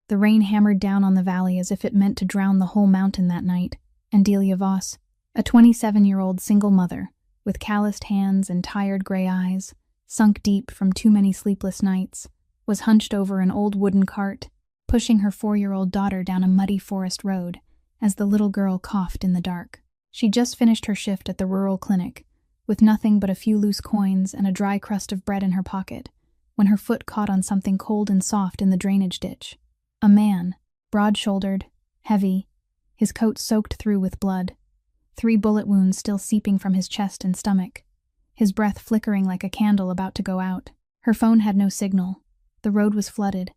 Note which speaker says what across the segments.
Speaker 1: The rain hammered down on the valley as if it meant to drown the whole mountain that night, and Delia Voss, a 27-year-old single mother, with calloused hands and tired gray eyes, sunk deep from too many sleepless nights, was hunched over an old wooden cart, pushing her 4-year-old daughter down a muddy forest road as the little girl coughed in the dark. She'd just finished her shift at the rural clinic, with nothing but a few loose coins and a dry crust of bread in her pocket, when her foot caught on something cold and soft in the drainage ditch. A man, broad-shouldered, heavy, his coat soaked through with blood, 3 bullet wounds still seeping from his chest and stomach, his breath flickering like a candle about to go out. Her phone had no signal. The road was flooded.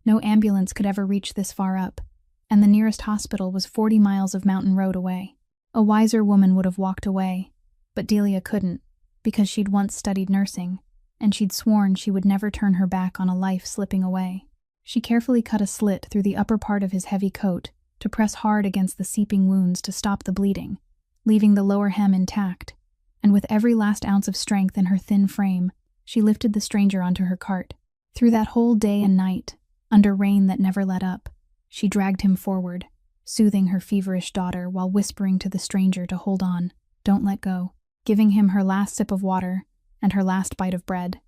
Speaker 1: No ambulance could ever reach this far up, and the nearest hospital was 40 miles of mountain road away. A wiser woman would have walked away, but Delia couldn't, because she'd once studied nursing, and she'd sworn she would never turn her back on a life slipping away. She carefully cut a slit through the upper part of his heavy coat to press hard against the seeping wounds to stop the bleeding, leaving the lower hem intact, and with every last ounce of strength in her thin frame, she lifted the stranger onto her cart. Through that whole day and night, under rain that never let up, she dragged him forward, soothing her feverish daughter while whispering to the stranger to hold on, don't let go, giving him her last sip of water and her last bite of bread.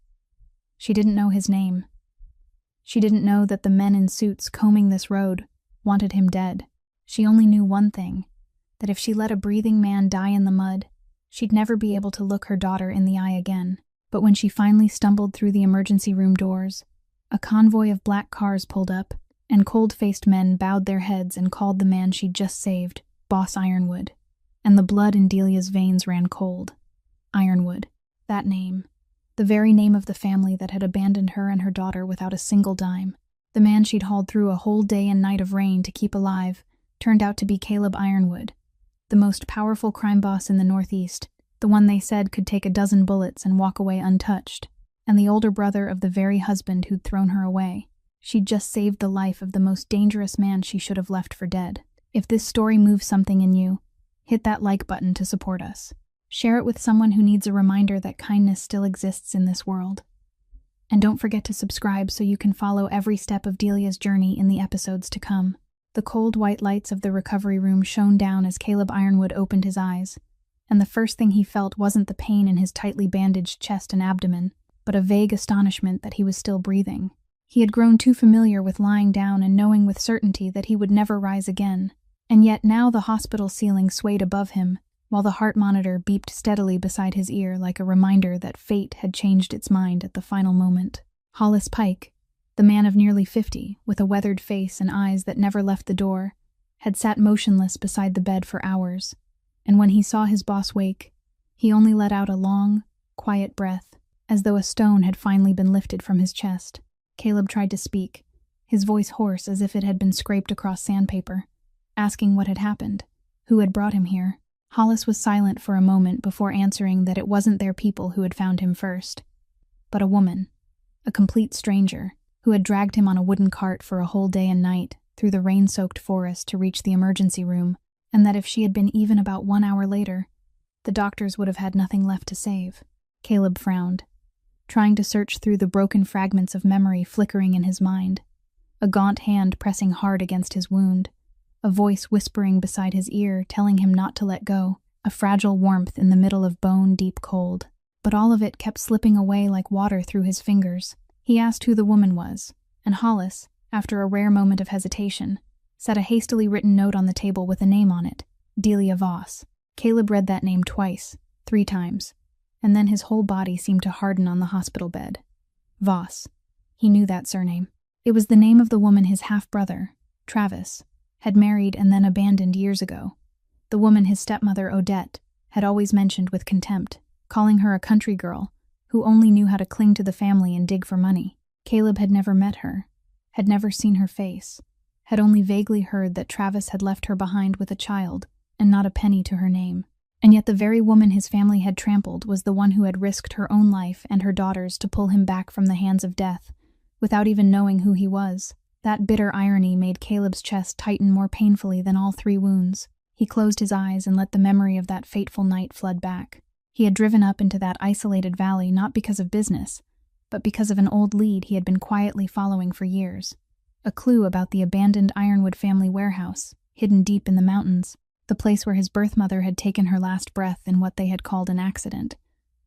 Speaker 1: She didn't know his name. She didn't know that the men in suits combing this road wanted him dead. She only knew one thing, that if she let a breathing man die in the mud, she'd never be able to look her daughter in the eye again. But when she finally stumbled through the emergency room doors, a convoy of black cars pulled up, and cold-faced men bowed their heads and called the man she'd just saved Boss Ironwood, and the blood in Delia's veins ran cold. Ironwood, that name. The very name of the family that had abandoned her and her daughter without a single dime. The man she'd hauled through a whole day and night of rain to keep alive turned out to be Caleb Ironwood, the most powerful crime boss in the Northeast, the one they said could take a dozen bullets and walk away untouched, and the older brother of the very husband who'd thrown her away. She'd just saved the life of the most dangerous man she should have left for dead. If this story moves something in you, hit that like button to support us. Share it with someone who needs a reminder that kindness still exists in this world. And don't forget to subscribe so you can follow every step of Delia's journey in the episodes to come. The cold white lights of the recovery room shone down as Caleb Ironwood opened his eyes, and the first thing he felt wasn't the pain in his tightly bandaged chest and abdomen, but a vague astonishment that he was still breathing. He had grown too familiar with lying down and knowing with certainty that he would never rise again, and yet now the hospital ceiling swayed above him, while the heart monitor beeped steadily beside his ear like a reminder that fate had changed its mind at the final moment. Hollis Pike, the man of nearly 50, with a weathered face and eyes that never left the door, had sat motionless beside the bed for hours, and when he saw his boss wake, he only let out a long, quiet breath, as though a stone had finally been lifted from his chest. Caleb tried to speak, his voice hoarse as if it had been scraped across sandpaper, asking what had happened, who had brought him here. Hollis was silent for a moment before answering that it wasn't their people who had found him first, but a woman, a complete stranger, who had dragged him on a wooden cart for a whole day and night through the rain-soaked forest to reach the emergency room, and that if she had been even about 1 hour later, the doctors would have had nothing left to save. Caleb frowned, trying to search through the broken fragments of memory flickering in his mind, a gaunt hand pressing hard against his wound, a voice whispering beside his ear telling him not to let go, a fragile warmth in the middle of bone-deep cold. But all of it kept slipping away like water through his fingers. He asked who the woman was, and Hollis, after a rare moment of hesitation, set a hastily written note on the table with a name on it, Delia Voss. Caleb read that name twice, 3 times, and then his whole body seemed to harden on the hospital bed. Voss. He knew that surname. It was the name of the woman his half-brother, Travis, had married and then abandoned years ago. The woman his stepmother, Odette, had always mentioned with contempt, calling her a country girl who only knew how to cling to the family and dig for money. Caleb had never met her, had never seen her face, had only vaguely heard that Travis had left her behind with a child and not a penny to her name. And yet the very woman his family had trampled was the one who had risked her own life and her daughter's to pull him back from the hands of death, without even knowing who he was. That bitter irony made Caleb's chest tighten more painfully than all 3 wounds. He closed his eyes and let the memory of that fateful night flood back. He had driven up into that isolated valley not because of business, but because of an old lead he had been quietly following for years. a clue about the abandoned Ironwood family warehouse, hidden deep in the mountains, the place where his birth mother had taken her last breath in what they had called an accident,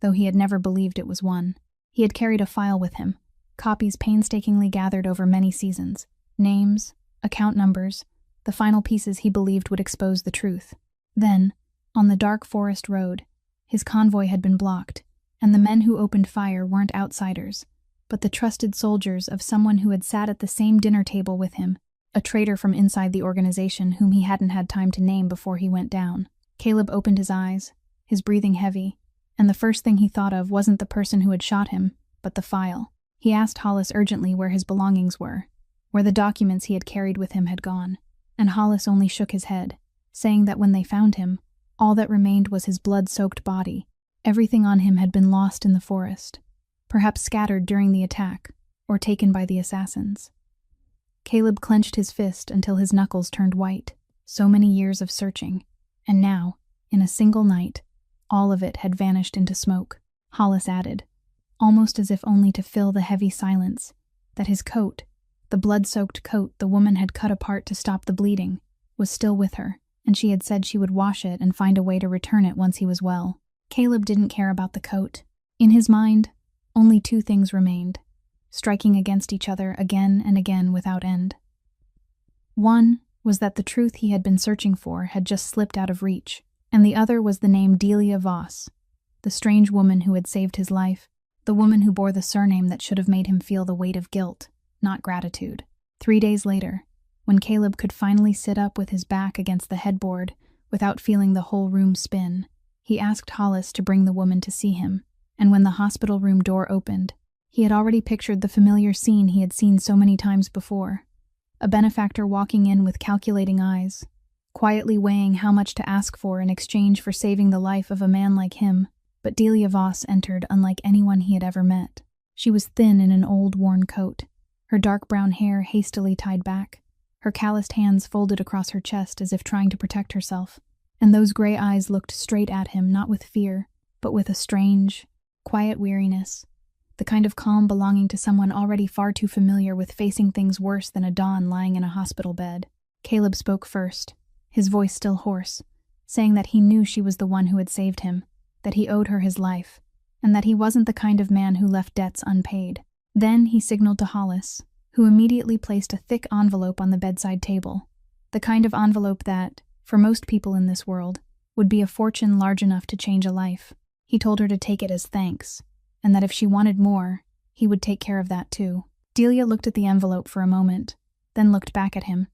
Speaker 1: though he had never believed it was one. He had carried a file with him, copies painstakingly gathered over many seasons, names, account numbers, the final pieces he believed would expose the truth. Then, on the dark forest road, his convoy had been blocked, and the men who opened fire weren't outsiders, but the trusted soldiers of someone who had sat at the same dinner table with him, a traitor from inside the organization whom he hadn't had time to name before he went down. Caleb opened his eyes, his breathing heavy, and the first thing he thought of wasn't the person who had shot him, but the file. He asked Hollis urgently where his belongings were, where the documents he had carried with him had gone, and Hollis only shook his head, saying that when they found him, all that remained was his blood-soaked body. Everything on him had been lost in the forest, perhaps scattered during the attack, or taken by the assassins. Caleb clenched his fist until his knuckles turned white. So many years of searching, and now, in a single night, all of it had vanished into smoke. Hollis added, almost as if only to fill the heavy silence, that his coat, the blood-soaked coat the woman had cut apart to stop the bleeding, was still with her, and she had said she would wash it and find a way to return it once he was well. Caleb didn't care about the coat. In his mind, only two things remained, striking against each other again and again without end. One was that the truth he had been searching for had just slipped out of reach, and the other was the name Delia Voss, the strange woman who had saved his life, the woman who bore the surname that should have made him feel the weight of guilt, not gratitude. 3 days later, when Caleb could finally sit up with his back against the headboard without feeling the whole room spin, he asked Hollis to bring the woman to see him, and when the hospital room door opened, he had already pictured the familiar scene he had seen so many times before. A benefactor walking in with calculating eyes, quietly weighing how much to ask for in exchange for saving the life of a man like him. But Delia Voss entered unlike anyone he had ever met. She was thin in an old, worn coat, her dark brown hair hastily tied back, her calloused hands folded across her chest as if trying to protect herself, and those gray eyes looked straight at him not with fear, but with a strange, quiet weariness, the kind of calm belonging to someone already far too familiar with facing things worse than a dawn lying in a hospital bed. Caleb spoke first, his voice still hoarse, saying that he knew she was the one who had saved him, that he owed her his life, and that he wasn't the kind of man who left debts unpaid. Then he signaled to Hollis, who immediately placed a thick envelope on the bedside table, the kind of envelope that, for most people in this world, would be a fortune large enough to change a life. He told her to take it as thanks, and that if she wanted more, he would take care of that too. Delia looked at the envelope for a moment, then looked back at him,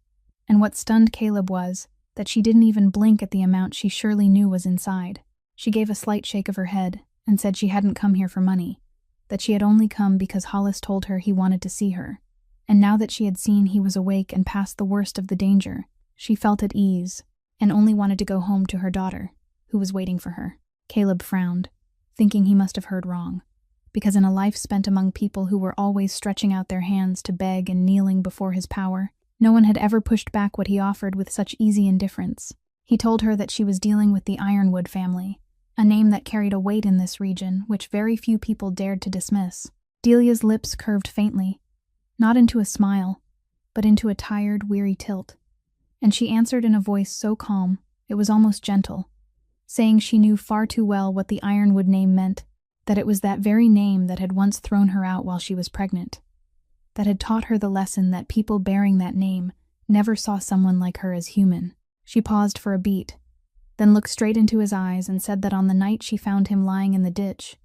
Speaker 1: and what stunned Caleb was that she didn't even blink at the amount she surely knew was inside. She gave a slight shake of her head and said she hadn't come here for money, that she had only come because Hollis told her he wanted to see her, and now that she had seen he was awake and past the worst of the danger, she felt at ease and only wanted to go home to her daughter, who was waiting for her. Caleb frowned, thinking he must have heard wrong, because in a life spent among people who were always stretching out their hands to beg and kneeling before his power, no one had ever pushed back what he offered with such easy indifference. He told her that she was dealing with the Ironwood family, a name that carried a weight in this region which very few people dared to dismiss. Delia's lips curved faintly, not into a smile, but into a tired, weary tilt, and she answered in a voice so calm it was almost gentle, saying she knew far too well what the Ironwood name meant, that it was that very name that had once thrown her out while she was pregnant, that had taught her the lesson that people bearing that name never saw someone like her as human. She paused for a beat, then looked straight into his eyes and said that on the night she found him lying in the ditch,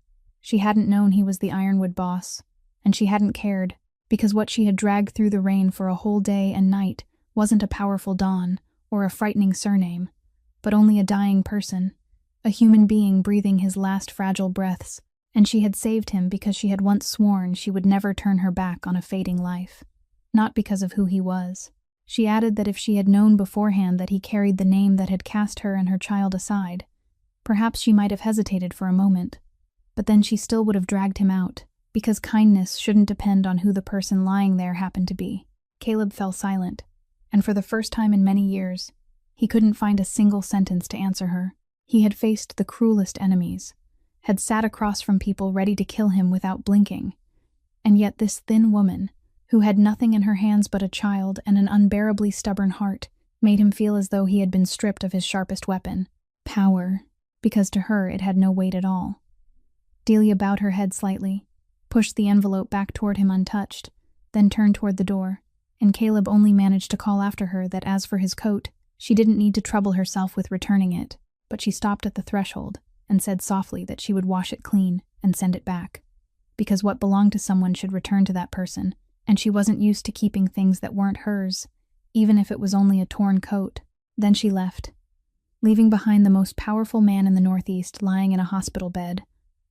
Speaker 1: she hadn't known he was the Ironwood boss, and she hadn't cared, because what she had dragged through the rain for a whole day and night wasn't a powerful dawn or a frightening surname, but only a dying person, a human being breathing his last fragile breaths, and she had saved him because she had once sworn she would never turn her back on a fading life, not because of who he was. She added that if she had known beforehand that he carried the name that had cast her and her child aside, perhaps she might have hesitated for a moment, but then she still would have dragged him out, because kindness shouldn't depend on who the person lying there happened to be. Caleb fell silent, and for the first time in many years, he couldn't find a single sentence to answer her. He had faced the cruelest enemies, had sat across from people ready to kill him without blinking, and yet this thin woman, who had nothing in her hands but a child and an unbearably stubborn heart, made him feel as though he had been stripped of his sharpest weapon, power, because to her it had no weight at all. Delia bowed her head slightly, pushed the envelope back toward him untouched, then turned toward the door, and Caleb only managed to call after her that as for his coat, she didn't need to trouble herself with returning it, but she stopped at the threshold and said softly that she would wash it clean and send it back, because what belonged to someone should return to that person, and she wasn't used to keeping things that weren't hers, even if it was only a torn coat. Then she left, leaving behind the most powerful man in the Northeast lying in a hospital bed,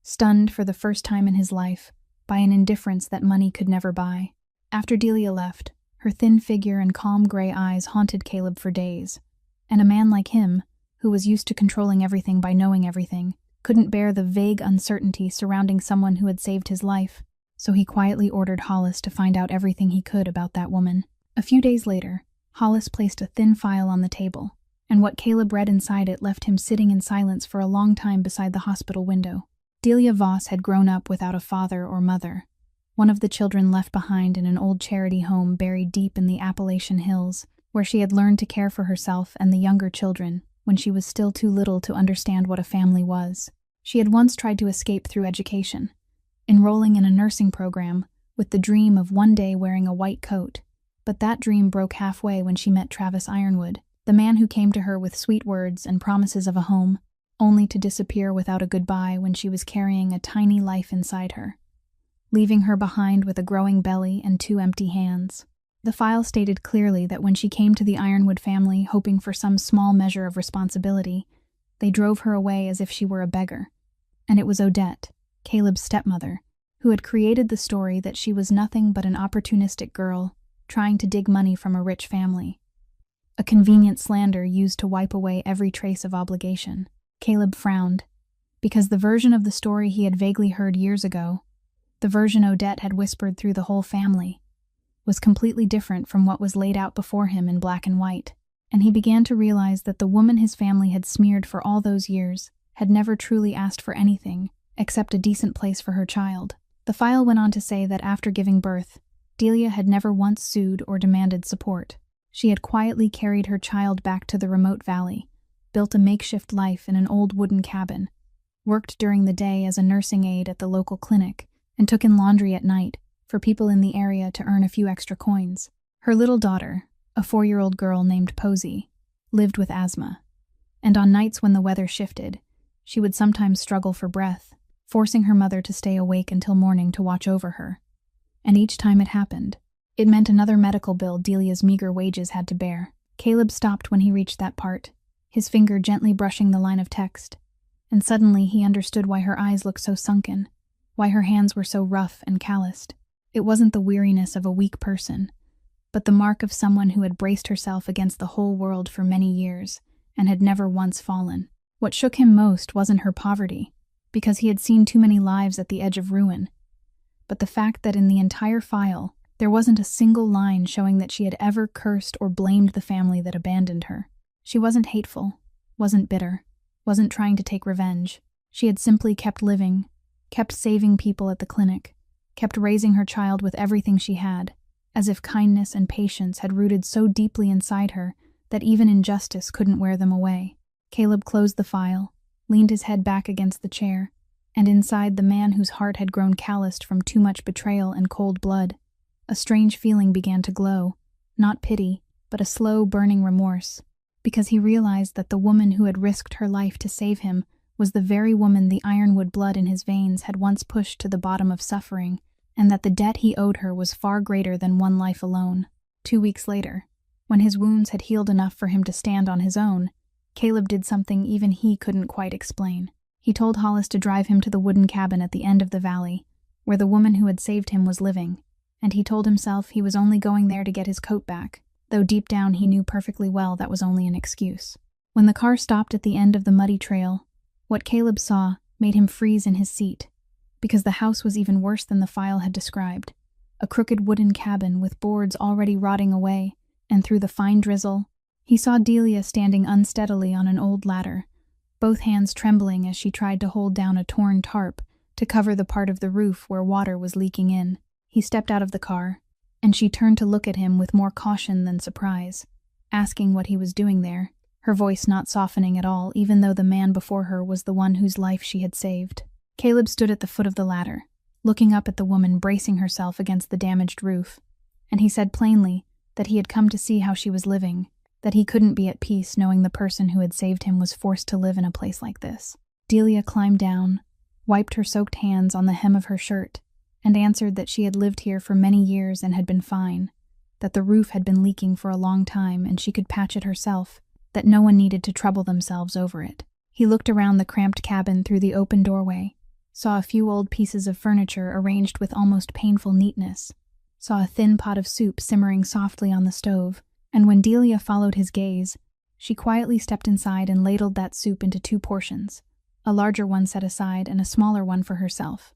Speaker 1: stunned for the first time in his life by an indifference that money could never buy. After Delia left, her thin figure and calm gray eyes haunted Caleb for days, and a man like him, who was used to controlling everything by knowing everything, couldn't bear the vague uncertainty surrounding someone who had saved his life, so he quietly ordered Hollis to find out everything he could about that woman. A few days later, Hollis placed a thin file on the table, and what Caleb read inside it left him sitting in silence for a long time beside the hospital window. Delia Voss had grown up without a father or mother, one of the children left behind in an old charity home buried deep in the Appalachian Hills, where she had learned to care for herself and the younger children when she was still too little to understand what a family was. She had once tried to escape through education, enrolling in a nursing program with the dream of one day wearing a white coat, but that dream broke halfway when she met Travis Ironwood, the man who came to her with sweet words and promises of a home, only to disappear without a goodbye when she was carrying a tiny life inside her, leaving her behind with a growing belly and 2 empty hands. The file stated clearly that when she came to the Ironwood family hoping for some small measure of responsibility, they drove her away as if she were a beggar. And it was Odette, Caleb's stepmother, who had created the story that she was nothing but an opportunistic girl trying to dig money from a rich family. A convenient slander used to wipe away every trace of obligation. Caleb frowned, because the version of the story he had vaguely heard years ago, the version Odette had whispered through the whole family, was completely different from what was laid out before him in black and white, and he began to realize that the woman his family had smeared for all those years had never truly asked for anything except a decent place for her child. The file went on to say that after giving birth, Delia had never once sued or demanded support. She had quietly carried her child back to the remote valley, built a makeshift life in an old wooden cabin, worked during the day as a nursing aide at the local clinic, and took in laundry at night for people in the area to earn a few extra coins. Her little daughter, a 4-year-old girl named Posey, lived with asthma, and on nights when the weather shifted, she would sometimes struggle for breath, forcing her mother to stay awake until morning to watch over her. And each time it happened, it meant another medical bill Delia's meager wages had to bear. Caleb stopped when he reached that part, his finger gently brushing the line of text, and suddenly he understood why her eyes looked so sunken, why her hands were so rough and calloused. It wasn't the weariness of a weak person, but the mark of someone who had braced herself against the whole world for many years and had never once fallen. What shook him most wasn't her poverty, because he had seen too many lives at the edge of ruin, but the fact that in the entire file there wasn't a single line showing that she had ever cursed or blamed the family that abandoned her. She wasn't hateful, wasn't bitter, wasn't trying to take revenge. She had simply kept living, kept saving people at the clinic, kept raising her child with everything she had, as if kindness and patience had rooted so deeply inside her that even injustice couldn't wear them away. Caleb closed the file, leaned his head back against the chair, and inside the man whose heart had grown calloused from too much betrayal and cold blood, a strange feeling began to glow, not pity, but a slow, burning remorse, because he realized that the woman who had risked her life to save him was the very woman the ironwood blood in his veins had once pushed to the bottom of suffering, and that the debt he owed her was far greater than one life alone. 2 weeks later, when his wounds had healed enough for him to stand on his own, Caleb did something even he couldn't quite explain. He told Hollis to drive him to the wooden cabin at the end of the valley, where the woman who had saved him was living, and he told himself he was only going there to get his coat back, though deep down he knew perfectly well that was only an excuse. When the car stopped at the end of the muddy trail, what Caleb saw made him freeze in his seat, because the house was even worse than the file had described. A crooked wooden cabin with boards already rotting away, and through the fine drizzle, he saw Delia standing unsteadily on an old ladder, both hands trembling as she tried to hold down a torn tarp to cover the part of the roof where water was leaking in. He stepped out of the car, and she turned to look at him with more caution than surprise, asking what he was doing there, her voice not softening at all, even though the man before her was the one whose life she had saved. Caleb stood at the foot of the ladder, looking up at the woman bracing herself against the damaged roof, and he said plainly that he had come to see how she was living, that he couldn't be at peace knowing the person who had saved him was forced to live in a place like this. Delia climbed down, wiped her soaked hands on the hem of her shirt, and answered that she had lived here for many years and had been fine, that the roof had been leaking for a long time and she could patch it herself, that no one needed to trouble themselves over it. He looked around the cramped cabin through the open doorway, saw a few old pieces of furniture arranged with almost painful neatness, saw a thin pot of soup simmering softly on the stove, and when Delia followed his gaze, she quietly stepped inside and ladled that soup into 2 portions, a larger one set aside and a smaller one for herself.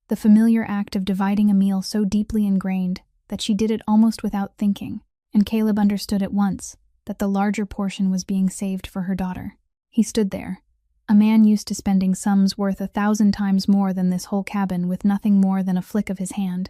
Speaker 1: The familiar act of dividing a meal so deeply ingrained that she did it almost without thinking, and Caleb understood at once that the larger portion was being saved for her daughter. He stood there, a man used to spending sums worth 1,000 times more than this whole cabin with nothing more than a flick of his hand,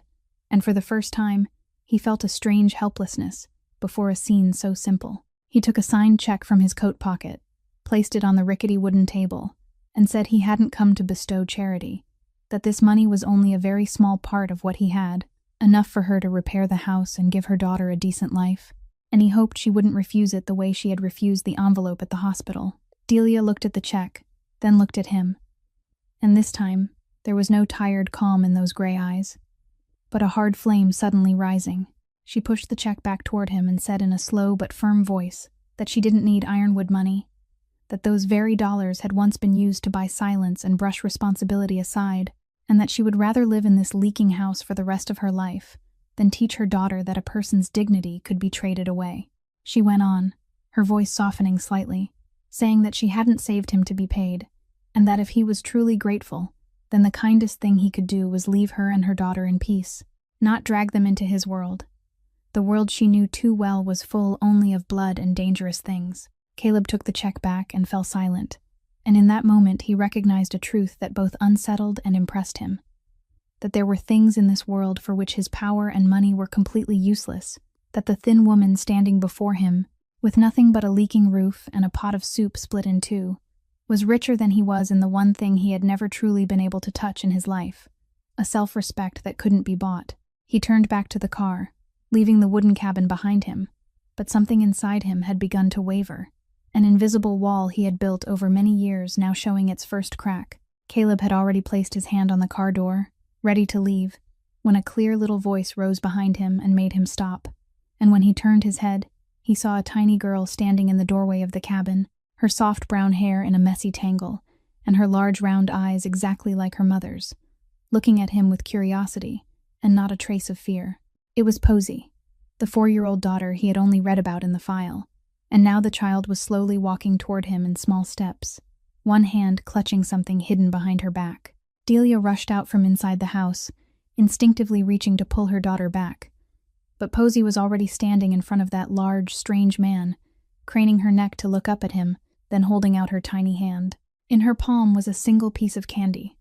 Speaker 1: and for the first time, he felt a strange helplessness before a scene so simple. He took a signed check from his coat pocket, placed it on the rickety wooden table, and said he hadn't come to bestow charity, that this money was only a very small part of what he had, enough for her to repair the house and give her daughter a decent life, and he hoped she wouldn't refuse it the way she had refused the envelope at the hospital. Delia looked at the check, then looked at him, and this time there was no tired calm in those gray eyes, but a hard flame suddenly rising. She pushed the check back toward him and said in a slow but firm voice that she didn't need Ironwood money, that those very dollars had once been used to buy silence and brush responsibility aside, and that she would rather live in this leaking house for the rest of her life than teach her daughter that a person's dignity could be traded away. She went on, her voice softening slightly, saying that she hadn't saved him to be paid, and that if he was truly grateful, then the kindest thing he could do was leave her and her daughter in peace, not drag them into his world. The world she knew too well was full only of blood and dangerous things. Caleb took the check back and fell silent, and in that moment he recognized a truth that both unsettled and impressed him, that there were things in this world for which his power and money were completely useless, that the thin woman standing before him, with nothing but a leaking roof and a pot of soup split in 2, was richer than he was in the one thing he had never truly been able to touch in his life, a self-respect that couldn't be bought. He turned back to the car, leaving the wooden cabin behind him, but something inside him had begun to waver, an invisible wall he had built over many years now showing its first crack. Caleb had already placed his hand on the car door, ready to leave, when a clear little voice rose behind him and made him stop, and when he turned his head, he saw a tiny girl standing in the doorway of the cabin, her soft brown hair in a messy tangle, and her large round eyes exactly like her mother's, looking at him with curiosity and not a trace of fear. It was Posey, the 4-year-old daughter he had only read about in the file, and now the child was slowly walking toward him in small steps, one hand clutching something hidden behind her back. Delia rushed out from inside the house, instinctively reaching to pull her daughter back, but Posey was already standing in front of that large, strange man, craning her neck to look up at him, then holding out her tiny hand. In her palm was a single piece of candy,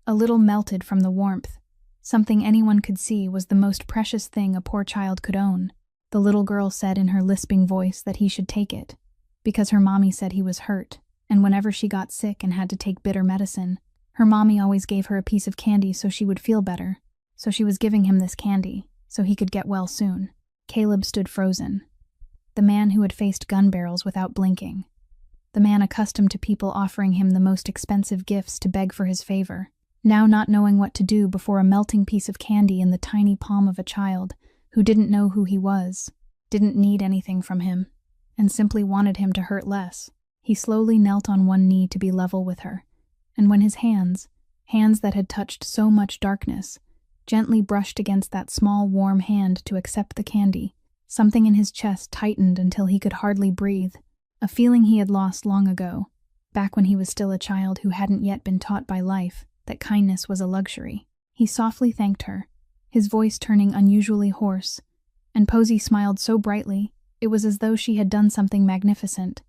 Speaker 1: a little melted from the warmth. Something anyone could see was the most precious thing a poor child could own. The little girl said in her lisping voice that he should take it, because her mommy said he was hurt, and whenever she got sick and had to take bitter medicine, her mommy always gave her a piece of candy so she would feel better, so she was giving him this candy, so he could get well soon. Caleb stood frozen. The man who had faced gun barrels without blinking. The man accustomed to people offering him the most expensive gifts to beg for his favor, now not knowing what to do before a melting piece of candy in the tiny palm of a child who didn't know who he was, didn't need anything from him, and simply wanted him to hurt less. He slowly knelt on one knee to be level with her, and when his hands that had touched so much darkness, gently brushed against that small warm hand to accept the candy, something in his chest tightened until he could hardly breathe, a feeling he had lost long ago, back when he was still a child who hadn't yet been taught by life that kindness was a luxury. He softly thanked her, his voice turning unusually hoarse, and Posey smiled so brightly it was as though she had done something magnificent,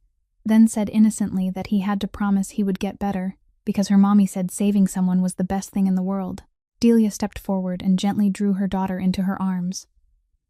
Speaker 1: then said innocently that he had to promise he would get better, because her mommy said saving someone was the best thing in the world. Delia stepped forward and gently drew her daughter into her arms,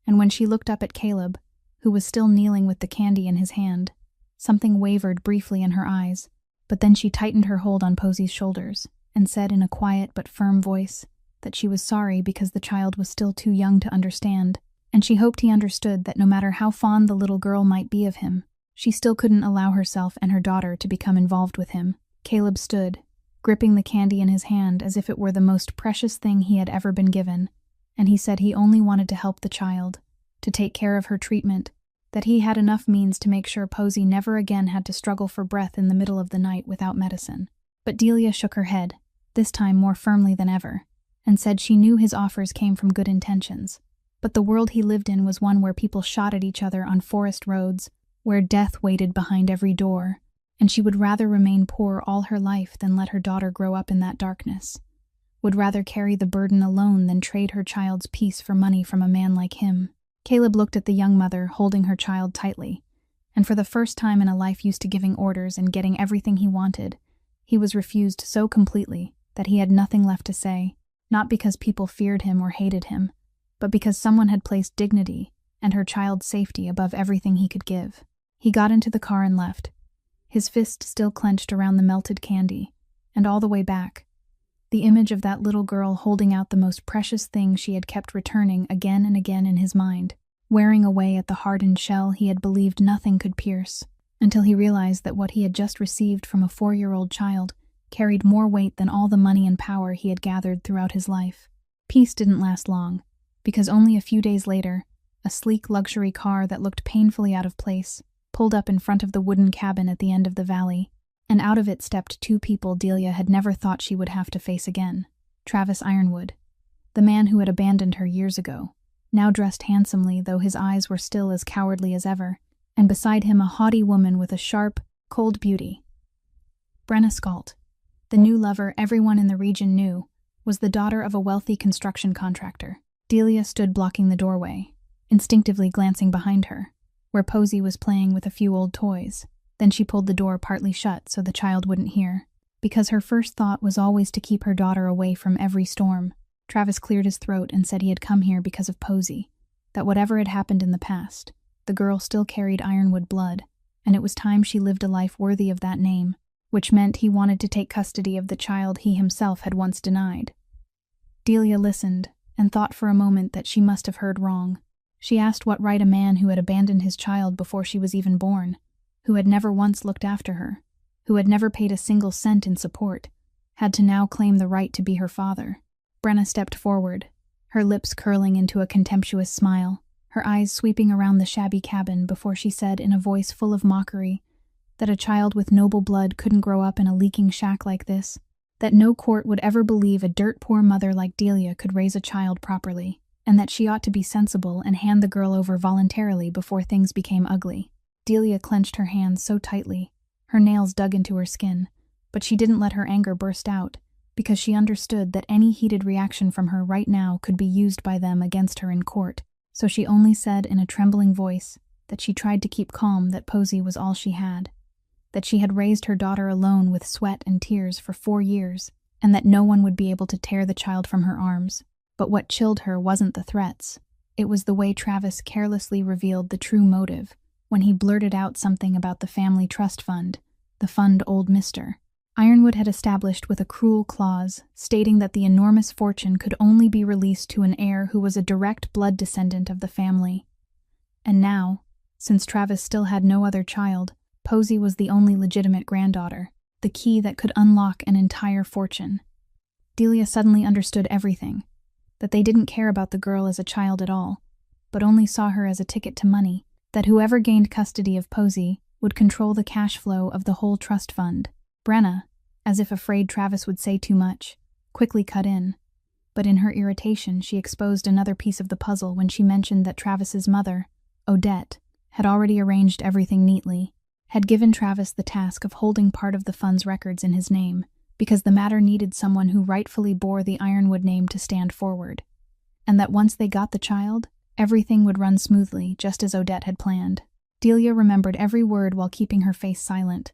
Speaker 1: and when she looked up at Caleb, who was still kneeling with the candy in his hand, something wavered briefly in her eyes, but then she tightened her hold on Posey's shoulders and said in a quiet but firm voice that she was sorry because the child was still too young to understand, and she hoped he understood that no matter how fond the little girl might be of him, she still couldn't allow herself and her daughter to become involved with him. Caleb stood, gripping the candy in his hand as if it were the most precious thing he had ever been given, and he said he only wanted to help the child, to take care of her treatment, that he had enough means to make sure Posey never again had to struggle for breath in the middle of the night without medicine. But Delia shook her head, this time more firmly than ever, and said she knew his offers came from good intentions. But the world he lived in was one where people shot at each other on forest roads, where death waited behind every door, and she would rather remain poor all her life than let her daughter grow up in that darkness. Would rather carry the burden alone than trade her child's peace for money from a man like him. Caleb looked at the young mother holding her child tightly, and for the first time in a life used to giving orders and getting everything he wanted, he was refused so completely that he had nothing left to say, not because people feared him or hated him, but because someone had placed dignity and her child's safety above everything he could give. He got into the car and left, his fist still clenched around the melted candy, and all the way back, the image of that little girl holding out the most precious thing she had kept returning again and again in his mind, wearing away at the hardened shell he had believed nothing could pierce, until he realized that what he had just received from a 4-year-old child carried more weight than all the money and power he had gathered throughout his life. Peace didn't last long, because only a few days later, a sleek luxury car that looked painfully out of place pulled up in front of the wooden cabin at the end of the valley, and out of it stepped 2 people Delia had never thought she would have to face again. Travis Ironwood, the man who had abandoned her years ago, now dressed handsomely though his eyes were still as cowardly as ever, and beside him a haughty woman with a sharp, cold beauty. Brenna Scalt, the new lover everyone in the region knew, was the daughter of a wealthy construction contractor. Delia stood blocking the doorway, instinctively glancing behind her, where Posey was playing with a few old toys. Then she pulled the door partly shut so the child wouldn't hear, because her first thought was always to keep her daughter away from every storm. Travis cleared his throat and said he had come here because of Posey, that whatever had happened in the past, the girl still carried Ironwood blood, and it was time she lived a life worthy of that name, which meant he wanted to take custody of the child he himself had once denied. Delia listened, and thought for a moment that she must have heard wrong. She asked what right a man who had abandoned his child before she was even born, who had never once looked after her, who had never paid a single cent in support, had to now claim the right to be her father. Brenna stepped forward, her lips curling into a contemptuous smile, her eyes sweeping around the shabby cabin before she said in a voice full of mockery that a child with noble blood couldn't grow up in a leaking shack like this, that no court would ever believe a dirt-poor mother like Delia could raise a child properly, and that she ought to be sensible and hand the girl over voluntarily before things became ugly. Delia clenched her hands so tightly, her nails dug into her skin, but she didn't let her anger burst out, because she understood that any heated reaction from her right now could be used by them against her in court, so she only said in a trembling voice that she tried to keep calm that Posey was all she had, that she had raised her daughter alone with sweat and tears for 4 years, and that no one would be able to tear the child from her arms. But what chilled her wasn't the threats, it was the way Travis carelessly revealed the true motive, when he blurted out something about the family trust fund, the fund old Mr. Ironwood had established with a cruel clause, stating that the enormous fortune could only be released to an heir who was a direct blood descendant of the family. And now, since Travis still had no other child, Posey was the only legitimate granddaughter, the key that could unlock an entire fortune. Delia suddenly understood everything, that they didn't care about the girl as a child at all, but only saw her as a ticket to money, that whoever gained custody of Posey would control the cash flow of the whole trust fund. Brenna, as if afraid Travis would say too much, quickly cut in, but in her irritation she exposed another piece of the puzzle when she mentioned that Travis's mother, Odette, had already arranged everything neatly, had given Travis the task of holding part of the fund's records in his name, because the matter needed someone who rightfully bore the Ironwood name to stand forward, and that once they got the child, everything would run smoothly, just as Odette had planned. Delia remembered every word while keeping her face silent,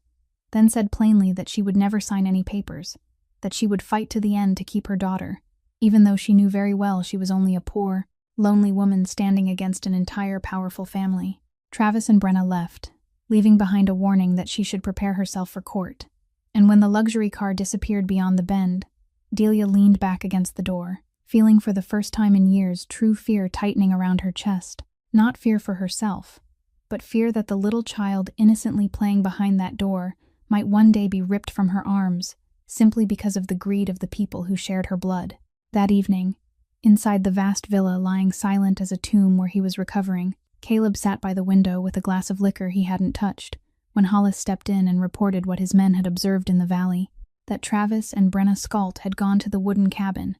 Speaker 1: then said plainly that she would never sign any papers, that she would fight to the end to keep her daughter, even though she knew very well she was only a poor, lonely woman standing against an entire powerful family. Travis and Brenna left, leaving behind a warning that she should prepare herself for court. And when the luxury car disappeared beyond the bend, Delia leaned back against the door, feeling for the first time in years true fear tightening around her chest. Not fear for herself, but fear that the little child innocently playing behind that door might one day be ripped from her arms, simply because of the greed of the people who shared her blood. That evening, inside the vast villa lying silent as a tomb where he was recovering, Caleb sat by the window with a glass of liquor he hadn't touched, when Hollis stepped in and reported what his men had observed in the valley, that Travis and Brenna Scalt had gone to the wooden cabin,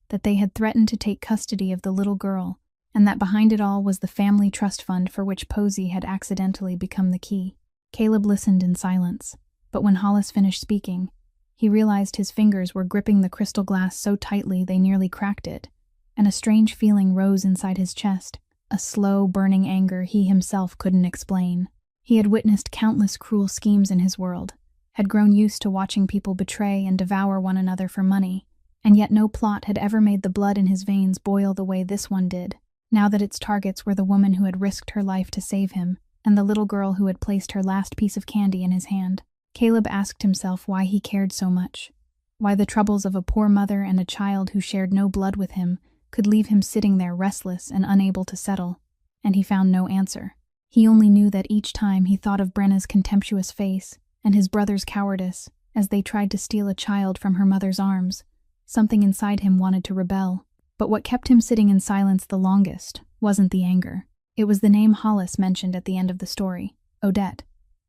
Speaker 1: that they had threatened to take custody of the little girl, and that behind it all was the family trust fund for which Posey had accidentally become the key. Caleb listened in silence, but when Hollis finished speaking, he realized his fingers were gripping the crystal glass so tightly they nearly cracked it, and a strange feeling rose inside his chest, a slow, burning anger he himself couldn't explain. He had witnessed countless cruel schemes in his world, had grown used to watching people betray and devour one another for money, and yet no plot had ever made the blood in his veins boil the way this one did, now that its targets were the woman who had risked her life to save him, and the little girl who had placed her last piece of candy in his hand. Caleb asked himself why he cared so much, why the troubles of a poor mother and a child who shared no blood with him could leave him sitting there restless and unable to settle, and he found no answer. He only knew that each time he thought of Brenna's contemptuous face and his brother's cowardice as they tried to steal a child from her mother's arms, something inside him wanted to rebel. But what kept him sitting in silence the longest wasn't the anger. It was the name Hollis mentioned at the end of the story, Odette,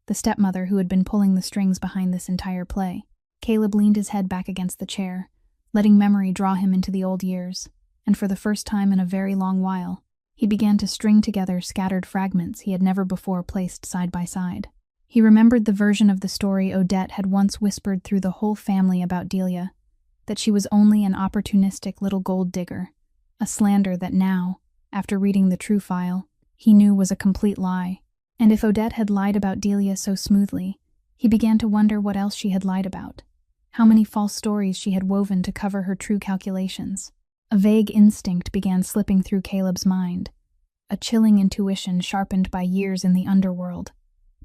Speaker 1: the stepmother who had been pulling the strings behind this entire play. Caleb leaned his head back against the chair, letting memory draw him into the old years, and for the first time in a very long while, he began to string together scattered fragments he had never before placed side by side. He remembered the version of the story Odette had once whispered through the whole family about Delia, that she was only an opportunistic little gold digger, a slander that now, after reading the true file, he knew was a complete lie. And if Odette had lied about Delia so smoothly, he began to wonder what else she had lied about, how many false stories she had woven to cover her true calculations. A vague instinct began slipping through Caleb's mind, a chilling intuition sharpened by years in the underworld,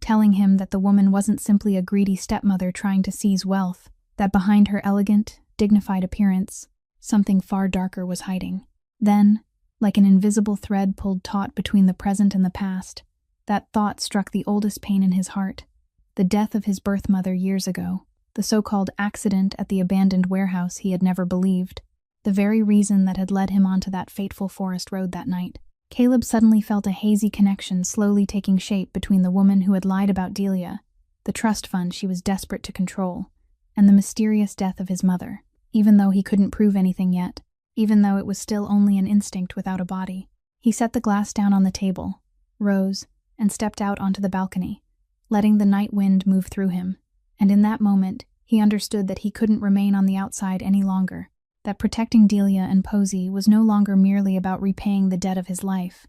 Speaker 1: telling him that the woman wasn't simply a greedy stepmother trying to seize wealth, that behind her elegant, dignified appearance, something far darker was hiding. Then, like an invisible thread pulled taut between the present and the past, that thought struck the oldest pain in his heart, the death of his birth mother years ago, the so-called accident at the abandoned warehouse he had never believed, the very reason that had led him onto that fateful forest road that night. Caleb suddenly felt a hazy connection slowly taking shape between the woman who had lied about Delia, the trust fund she was desperate to control, and the mysterious death of his mother, even though he couldn't prove anything yet, even though it was still only an instinct without a body. He set the glass down on the table, rose, and stepped out onto the balcony, letting the night wind move through him, and in that moment, he understood that he couldn't remain on the outside any longer, that protecting Delia and Posey was no longer merely about repaying the debt of his life,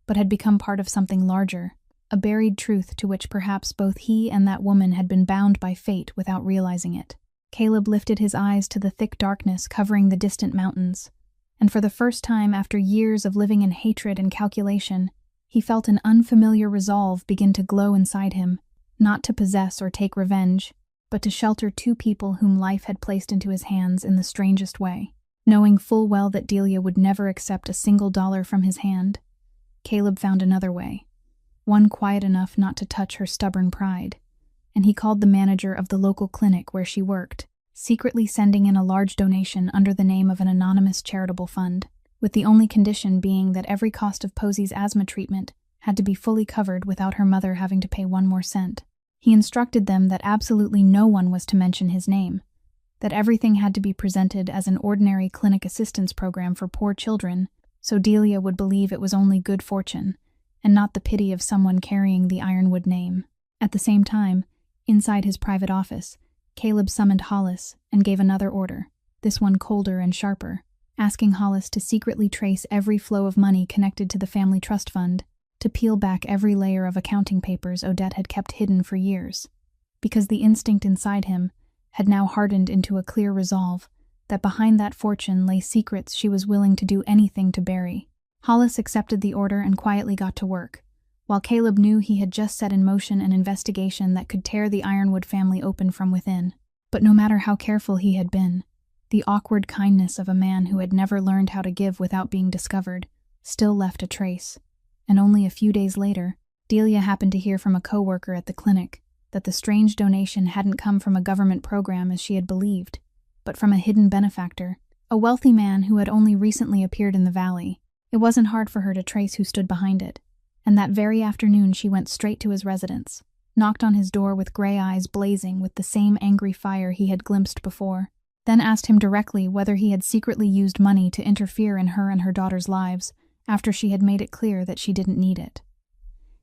Speaker 1: but had become part of something larger, a buried truth to which perhaps both he and that woman had been bound by fate without realizing it. Caleb lifted his eyes to the thick darkness covering the distant mountains, and for the first time after years of living in hatred and calculation, he felt an unfamiliar resolve begin to glow inside him, not to possess or take revenge, but to shelter two people whom life had placed into his hands in the strangest way. Knowing full well that Delia would never accept a single dollar from his hand, Caleb found another way, one quiet enough not to touch her stubborn pride, and he called the manager of the local clinic where she worked, secretly sending in a large donation under the name of an anonymous charitable fund, with the only condition being that every cost of Posey's asthma treatment had to be fully covered without her mother having to pay one more cent. He instructed them that absolutely no one was to mention his name, that everything had to be presented as an ordinary clinic assistance program for poor children, so Delia would believe it was only good fortune, and not the pity of someone carrying the Ironwood name. At the same time, inside his private office, Caleb summoned Hollis and gave another order, this one colder and sharper, asking Hollis to secretly trace every flow of money connected to the family trust fund, to peel back every layer of accounting papers Odette had kept hidden for years, because the instinct inside him had now hardened into a clear resolve that behind that fortune lay secrets she was willing to do anything to bury. Hollis accepted the order and quietly got to work, while Caleb knew he had just set in motion an investigation that could tear the Ironwood family open from within. But no matter how careful he had been, the awkward kindness of a man who had never learned how to give without being discovered still left a trace. And only a few days later, Delia happened to hear from a co-worker at the clinic that the strange donation hadn't come from a government program as she had believed, but from a hidden benefactor, a wealthy man who had only recently appeared in the valley. It wasn't hard for her to trace who stood behind it, and that very afternoon she went straight to his residence, knocked on his door with gray eyes blazing with the same angry fire he had glimpsed before, then asked him directly whether he had secretly used money to interfere in her and her daughter's lives after she had made it clear that she didn't need it.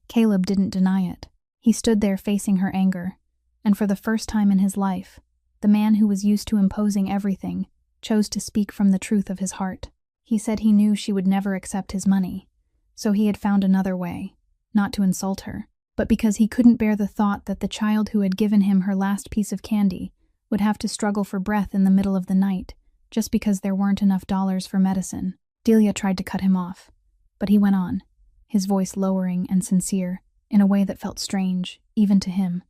Speaker 1: Caleb didn't deny it. He stood there facing her anger, and for the first time in his life, the man who was used to imposing everything chose to speak from the truth of his heart. He said he knew she would never accept his money, so he had found another way, not to insult her, but because he couldn't bear the thought that the child who had given him her last piece of candy would have to struggle for breath in the middle of the night just because there weren't enough dollars for medicine. Delia tried to cut him off, but he went on, his voice lowering and sincere, in a way that felt strange, even to him,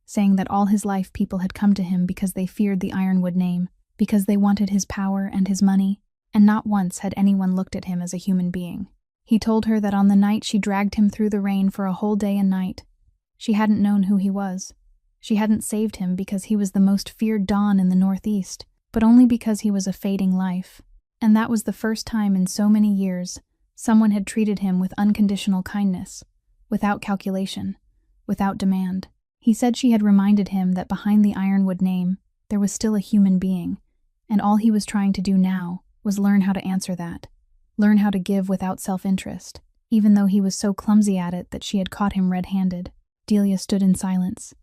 Speaker 1: saying that all his life people had come to him because they feared the Ironwood name, because they wanted his power and his money, and not once had anyone looked at him as a human being. He told her that on the night she dragged him through the rain for a whole day and night, she hadn't known who he was. She hadn't saved him because he was the most feared Don in the Northeast, but only because he was a fading life. And that was the first time in so many years someone had treated him with unconditional kindness, without calculation, without demand. He said she had reminded him that behind the Ironwood name, there was still a human being, and all he was trying to do now was learn how to answer that, learn how to give without self-interest, even though he was so clumsy at it that she had caught him red-handed. Delia stood in silence,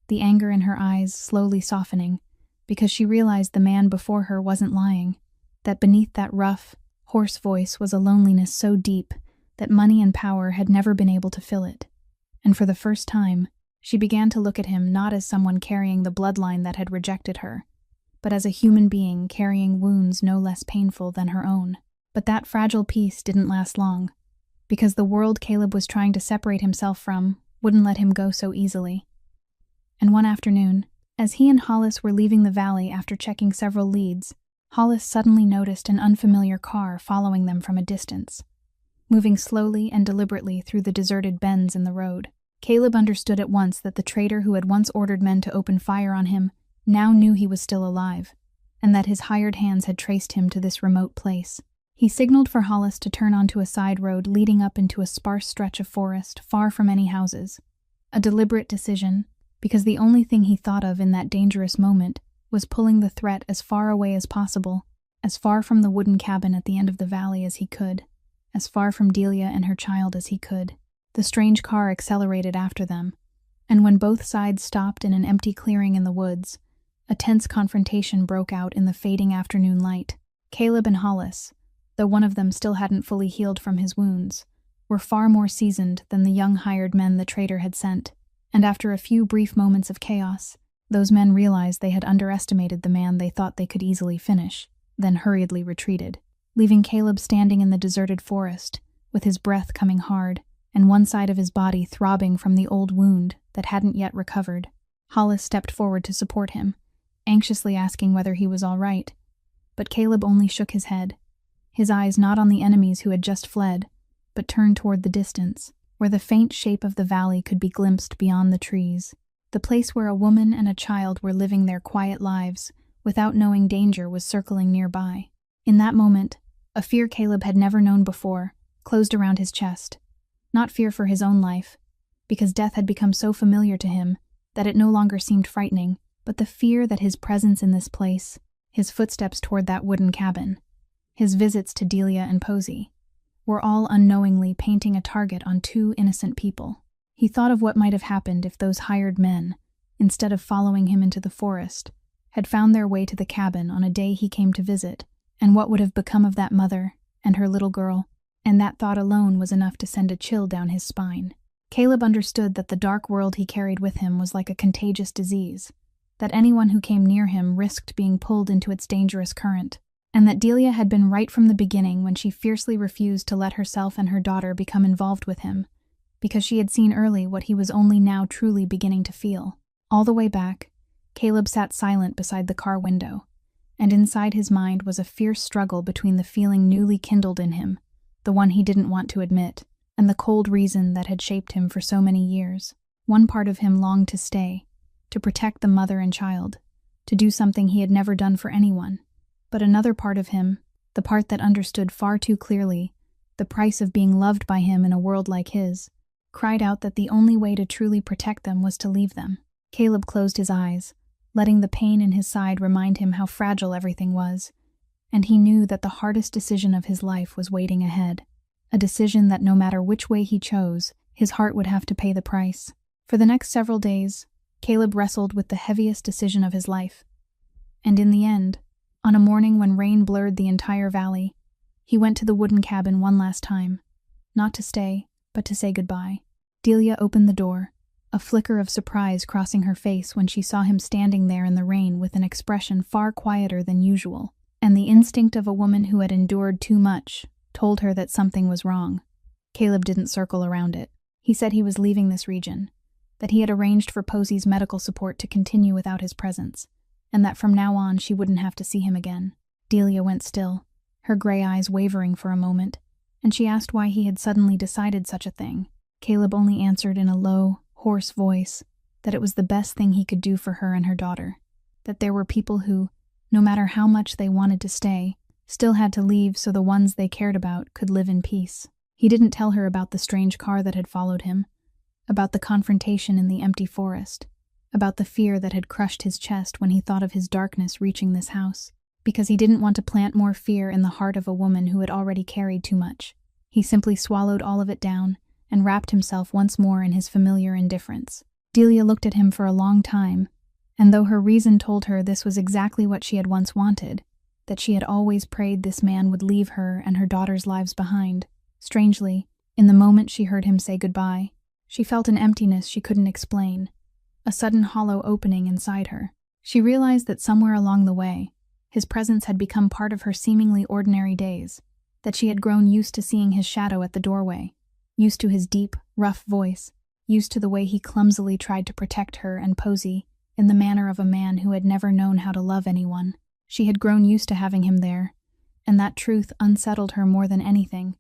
Speaker 1: the anger in her eyes slowly softening, because she realized the man before her wasn't lying, that beneath that rough, hoarse voice was a loneliness so deep that money and power had never been able to fill it. And for the first time, she began to look at him not as someone carrying the bloodline that had rejected her, but as a human being carrying wounds no less painful than her own. But that fragile peace didn't last long, because the world Caleb was trying to separate himself from wouldn't let him go so easily. And one afternoon, as he and Hollis were leaving the valley after checking several leads, Hollis suddenly noticed an unfamiliar car following them from a distance, moving slowly and deliberately through the deserted bends in the road. Caleb understood at once that the traitor who had once ordered men to open fire on him now knew he was still alive, and that his hired hands had traced him to this remote place. He signaled for Hollis to turn onto a side road leading up into a sparse stretch of forest far from any houses. A deliberate decision, because the only thing he thought of in that dangerous moment was pulling the threat as far away as possible, as far from the wooden cabin at the end of the valley as he could, as far from Delia and her child as he could. The strange car accelerated after them, and when both sides stopped in an empty clearing in the woods, a tense confrontation broke out in the fading afternoon light. Caleb and Hollis, though one of them still hadn't fully healed from his wounds, were far more seasoned than the young hired men the traitor had sent, and after a few brief moments of chaos, those men realized they had underestimated the man they thought they could easily finish, then hurriedly retreated, leaving Caleb standing in the deserted forest, with his breath coming hard, and one side of his body throbbing from the old wound that hadn't yet recovered. Hollis stepped forward to support him, anxiously asking whether he was all right, but Caleb only shook his head, his eyes not on the enemies who had just fled, but turned toward the distance, where the faint shape of the valley could be glimpsed beyond the trees, the place where a woman and a child were living their quiet lives without knowing danger was circling nearby. In that moment, a fear Caleb had never known before closed around his chest. Not fear for his own life, because death had become so familiar to him that it no longer seemed frightening, but the fear that his presence in this place, his footsteps toward that wooden cabin, his visits to Delia and Posey, were all unknowingly painting a target on two innocent people. He thought of what might have happened if those hired men, instead of following him into the forest, had found their way to the cabin on a day he came to visit, and what would have become of that mother and her little girl, and that thought alone was enough to send a chill down his spine. Caleb understood that the dark world he carried with him was like a contagious disease, that anyone who came near him risked being pulled into its dangerous current. and that Delia had been right from the beginning when she fiercely refused to let herself and her daughter become involved with him, because she had seen early what he was only now truly beginning to feel. All the way back, Caleb sat silent beside the car window, and inside his mind was a fierce struggle between the feeling newly kindled in him, the one he didn't want to admit, and the cold reason that had shaped him for so many years. One part of him longed to stay, to protect the mother and child, to do something he had never done for anyone. But another part of him, the part that understood far too clearly the price of being loved by him in a world like his, cried out that the only way to truly protect them was to leave them. Caleb closed his eyes, letting the pain in his side remind him how fragile everything was, and he knew that the hardest decision of his life was waiting ahead, a decision that no matter which way he chose, his heart would have to pay the price. For the next several days, Caleb wrestled with the heaviest decision of his life, and in the end, on a morning when rain blurred the entire valley, he went to the wooden cabin one last time, not to stay, but to say goodbye. Delia opened the door, a flicker of surprise crossing her face when she saw him standing there in the rain with an expression far quieter than usual, and the instinct of a woman who had endured too much told her that something was wrong. Caleb didn't circle around it. He said he was leaving this region, that he had arranged for Posey's medical support to continue without his presence, and that from now on she wouldn't have to see him again. Delia went still, her gray eyes wavering for a moment, and she asked why he had suddenly decided such a thing. Caleb only answered in a low, hoarse voice that it was the best thing he could do for her and her daughter, that there were people who, no matter how much they wanted to stay, still had to leave so the ones they cared about could live in peace. He didn't tell her about the strange car that had followed him, about the confrontation in the empty forest, about the fear that had crushed his chest when he thought of his darkness reaching this house, because he didn't want to plant more fear in the heart of a woman who had already carried too much. He simply swallowed all of it down and wrapped himself once more in his familiar indifference. Delia looked at him for a long time, and though her reason told her this was exactly what she had once wanted, that she had always prayed this man would leave her and her daughter's lives behind, strangely, in the moment she heard him say goodbye, she felt an emptiness she couldn't explain, a sudden hollow opening inside her. She realized that somewhere along the way, his presence had become part of her seemingly ordinary days, that she had grown used to seeing his shadow at the doorway, used to his deep, rough voice, used to the way he clumsily tried to protect her and Posey in the manner of a man who had never known how to love anyone. She had grown used to having him there, and that truth unsettled her more than anything,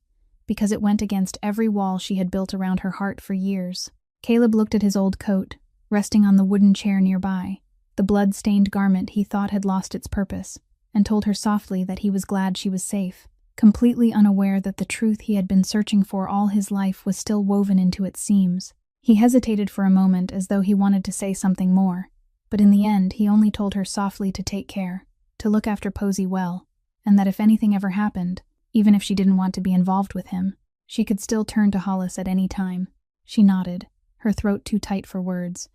Speaker 1: because it went against every wall she had built around her heart for years. Caleb looked at his old coat, resting on the wooden chair nearby, the blood-stained garment he thought had lost its purpose, and told her softly that he was glad she was safe, completely unaware that the truth he had been searching for all his life was still woven into its seams. He hesitated for a moment as though he wanted to say something more, but in the end he only told her softly to take care, to look after Posey well, and that if anything ever happened, even if she didn't want to be involved with him, she could still turn to Hollis at any time. She nodded, her throat too tight for words,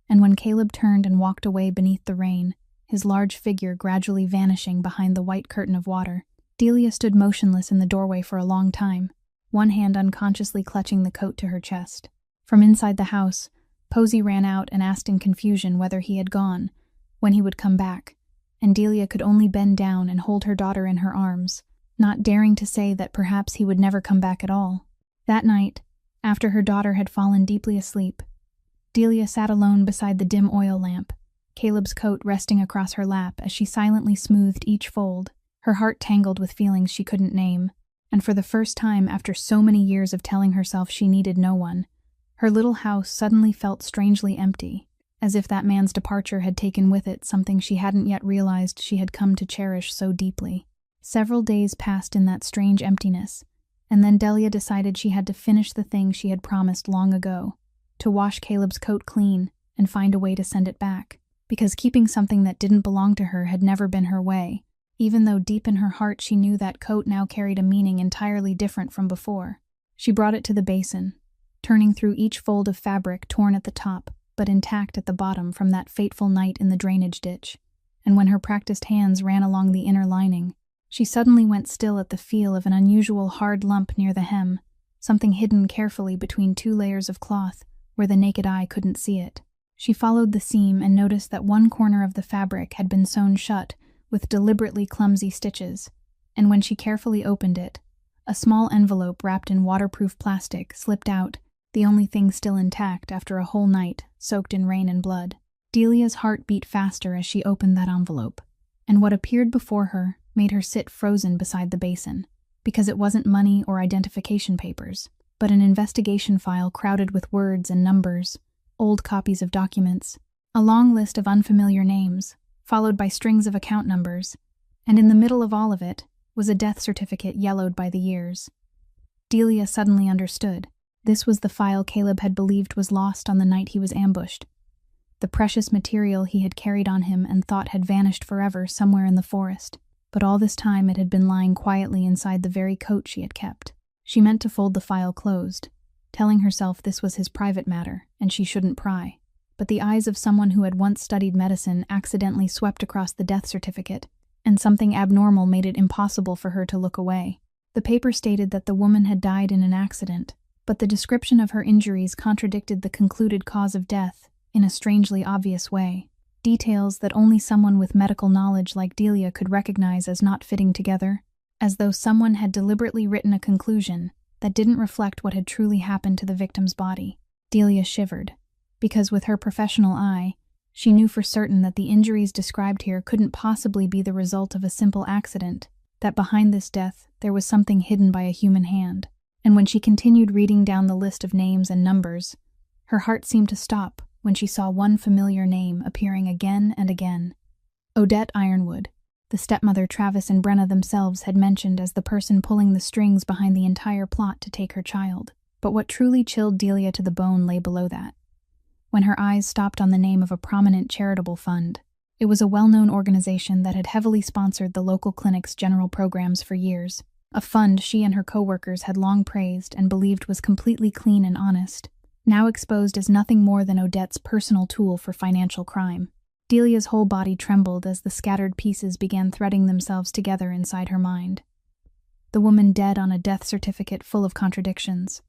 Speaker 1: and when Caleb turned and walked away beneath the rain, his large figure gradually vanishing behind the white curtain of water, Delia stood motionless in the doorway for a long time, one hand unconsciously clutching the coat to her chest. From inside the house, Posey ran out and asked in confusion whether he had gone, when he would come back, and Delia could only bend down and hold her daughter in her arms, not daring to say that perhaps he would never come back at all. That night, after her daughter had fallen deeply asleep, Delia sat alone beside the dim oil lamp, Caleb's coat resting across her lap as she silently smoothed each fold, her heart tangled with feelings she couldn't name, and for the first time after so many years of telling herself she needed no one, her little house suddenly felt strangely empty, as if that man's departure had taken with it something she hadn't yet realized she had come to cherish so deeply. Several days passed in that strange emptiness, and then Delia decided she had to finish the thing she had promised long ago, to wash Caleb's coat clean and find a way to send it back, because keeping something that didn't belong to her had never been her way, even though deep in her heart she knew that coat now carried a meaning entirely different from before. She brought it to the basin, turning through each fold of fabric torn at the top, but intact at the bottom from that fateful night in the drainage ditch, and when her practiced hands ran along the inner lining, she suddenly went still at the feel of an unusual hard lump near the hem, something hidden carefully between two layers of cloth where the naked eye couldn't see it. She followed the seam and noticed that one corner of the fabric had been sewn shut with deliberately clumsy stitches, and when she carefully opened it, a small envelope wrapped in waterproof plastic slipped out, the only thing still intact after a whole night soaked in rain and blood. Delia's heart beat faster as she opened that envelope, and what appeared before her made her sit frozen beside the basin, because it wasn't money or identification papers, but an investigation file crowded with words and numbers, old copies of documents, a long list of unfamiliar names, followed by strings of account numbers, and in the middle of all of it was a death certificate yellowed by the years. Delia suddenly understood. This was the file Caleb had believed was lost on the night he was ambushed. The precious material he had carried on him and thought had vanished forever somewhere in the forest, but all this time it had been lying quietly inside the very coat she had kept. She meant to fold the file closed, telling herself this was his private matter and she shouldn't pry. But the eyes of someone who had once studied medicine accidentally swept across the death certificate, and something abnormal made it impossible for her to look away. The paper stated that the woman had died in an accident, but the description of her injuries contradicted the concluded cause of death in a strangely obvious way. Details that only someone with medical knowledge like Delia could recognize as not fitting together, as though someone had deliberately written a conclusion that didn't reflect what had truly happened to the victim's body. Delia shivered, because with her professional eye, she knew for certain that the injuries described here couldn't possibly be the result of a simple accident, that behind this death there was something hidden by a human hand. And when she continued reading down the list of names and numbers, her heart seemed to stop when she saw one familiar name appearing again and again. Odette Ironwood, the stepmother Travis and Brenna themselves had mentioned as the person pulling the strings behind the entire plot to take her child. But what truly chilled Delia to the bone lay below that. When her eyes stopped on the name of a prominent charitable fund. It was a well-known organization that had heavily sponsored the local clinic's general programs for years. A fund she and her co-workers had long praised and believed was completely clean and honest, now exposed as nothing more than Odette's personal tool for financial crime. Delia's whole body trembled as the scattered pieces began threading themselves together inside her mind. The woman dead on a death certificate full of contradictions.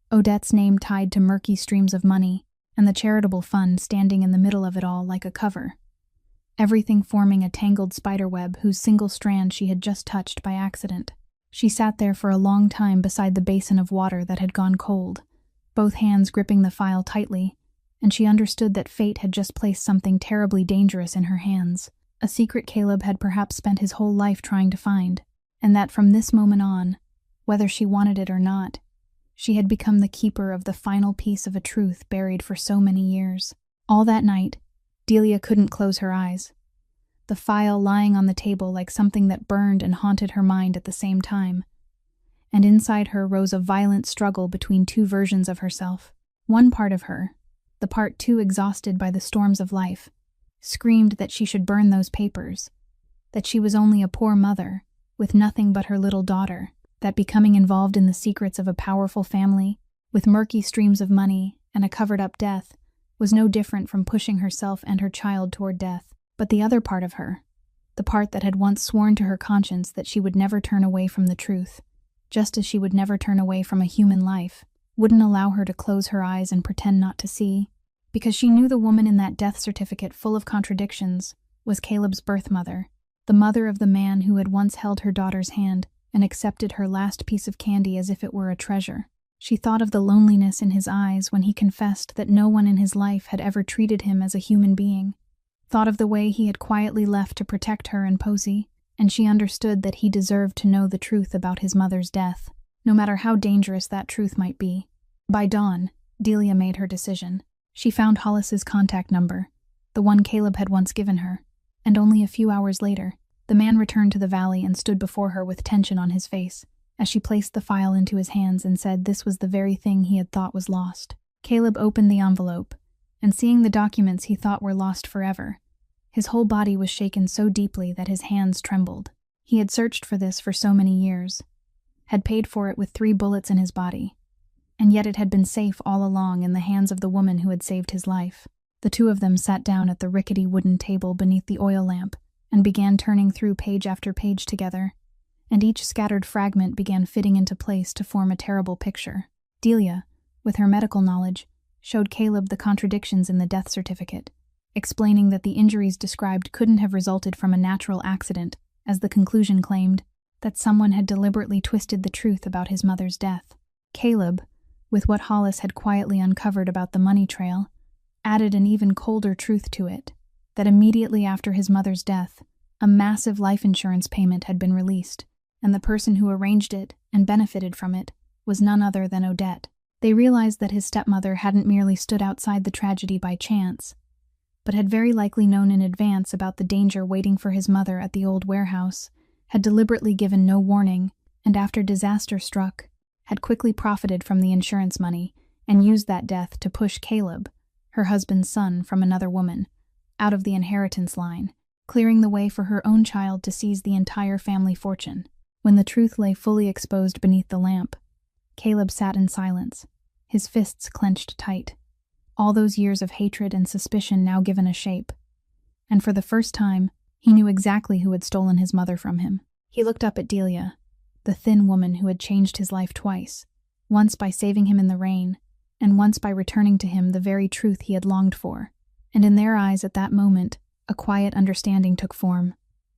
Speaker 1: Odette's name tied to murky streams of money, and the charitable fund standing in the middle of it all like a cover. Everything forming a tangled spiderweb whose single strand she had just touched by accident. She sat there for a long time beside the basin of water that had gone cold, both hands gripping the file tightly, and she understood that fate had just placed something terribly dangerous in her hands, a secret Caleb had perhaps spent his whole life trying to find, and that from this moment on, whether she wanted it or not, she had become the keeper of the final piece of a truth buried for so many years. All that night, Delia couldn't close her eyes, the file lying on the table like something that burned and haunted her mind at the same time. And inside her rose a violent struggle between two versions of herself. One part of her, the part too exhausted by the storms of life, screamed that she should burn those papers, that she was only a poor mother, with nothing but her little daughter, that becoming involved in the secrets of a powerful family, with murky streams of money and a covered-up death, was no different from pushing herself and her child toward death. But the other part of her, the part that had once sworn to her conscience that she would never turn away from the truth, just as she would never turn away from a human life, wouldn't allow her to close her eyes and pretend not to see, because she knew the woman in that death certificate full of contradictions was Caleb's birth mother, the mother of the man who had once held her daughter's hand and accepted her last piece of candy as if it were a treasure. She thought of the loneliness in his eyes when he confessed that no one in his life had ever treated him as a human being, thought of the way he had quietly left to protect her and Posey, and she understood that he deserved to know the truth about his mother's death, no matter how dangerous that truth might be. By dawn, Delia made her decision. She found Hollis's contact number, the one Caleb had once given her, and only a few hours later, the man returned to the valley and stood before her with tension on his face, as she placed the file into his hands and said this was the very thing he had thought was lost. Caleb opened the envelope, and seeing the documents he thought were lost forever, his whole body was shaken so deeply that his hands trembled. He had searched for this for so many years, had paid for it with 3 bullets in his body, and yet it had been safe all along in the hands of the woman who had saved his life. The two of them sat down at the rickety wooden table beneath the oil lamp and began turning through page after page together, and each scattered fragment began fitting into place to form a terrible picture. Delia, with her medical knowledge, showed Caleb the contradictions in the death certificate, explaining that the injuries described couldn't have resulted from a natural accident, as the conclusion claimed that someone had deliberately twisted the truth about his mother's death. Caleb, with what Hollis had quietly uncovered about the money trail, added an even colder truth to it, that immediately after his mother's death, a massive life insurance payment had been released, and the person who arranged it and benefited from it was none other than Odette. They realized that his stepmother hadn't merely stood outside the tragedy by chance, but had very likely known in advance about the danger waiting for his mother at the old warehouse, had deliberately given no warning, and after disaster struck, had quickly profited from the insurance money and used that death to push Caleb, her husband's son from another woman, out of the inheritance line, clearing the way for her own child to seize the entire family fortune. When the truth lay fully exposed beneath the lamp, Caleb sat in silence, his fists clenched tight, all those years of hatred and suspicion now given a shape. And for the first time, he knew exactly who had stolen his mother from him. He looked up at Delia, the thin woman who had changed his life twice, once by saving him in the rain, and once by returning to him the very truth he had longed for. And in their eyes at that moment, a quiet understanding took form,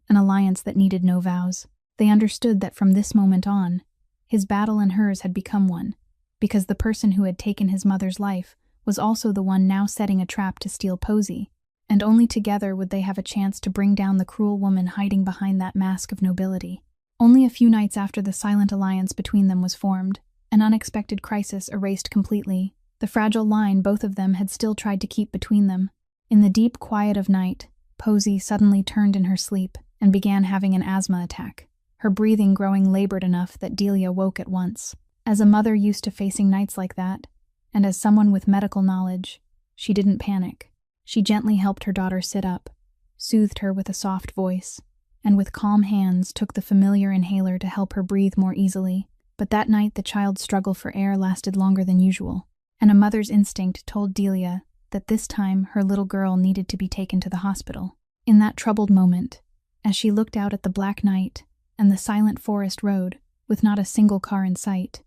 Speaker 1: an alliance that needed no vows. They understood that from this moment on, his battle and hers had become one, because the person who had taken his mother's life was also the one now setting a trap to steal Posey, and only together would they have a chance to bring down the cruel woman hiding behind that mask of nobility. Only a few nights after the silent alliance between them was formed, an unexpected crisis erased completely the fragile line both of them had still tried to keep between them. In the deep quiet of night, Posey suddenly turned in her sleep and began having an asthma attack, her breathing growing labored enough that Delia woke at once. As a mother used to facing nights like that, and as someone with medical knowledge, she didn't panic. She gently helped her daughter sit up, soothed her with a soft voice, and with calm hands took the familiar inhaler to help her breathe more easily. But that night the child's struggle for air lasted longer than usual, and a mother's instinct told Delia that this time her little girl needed to be taken to the hospital. In that troubled moment, as she looked out at the black night and the silent forest road, with not a single car in sight,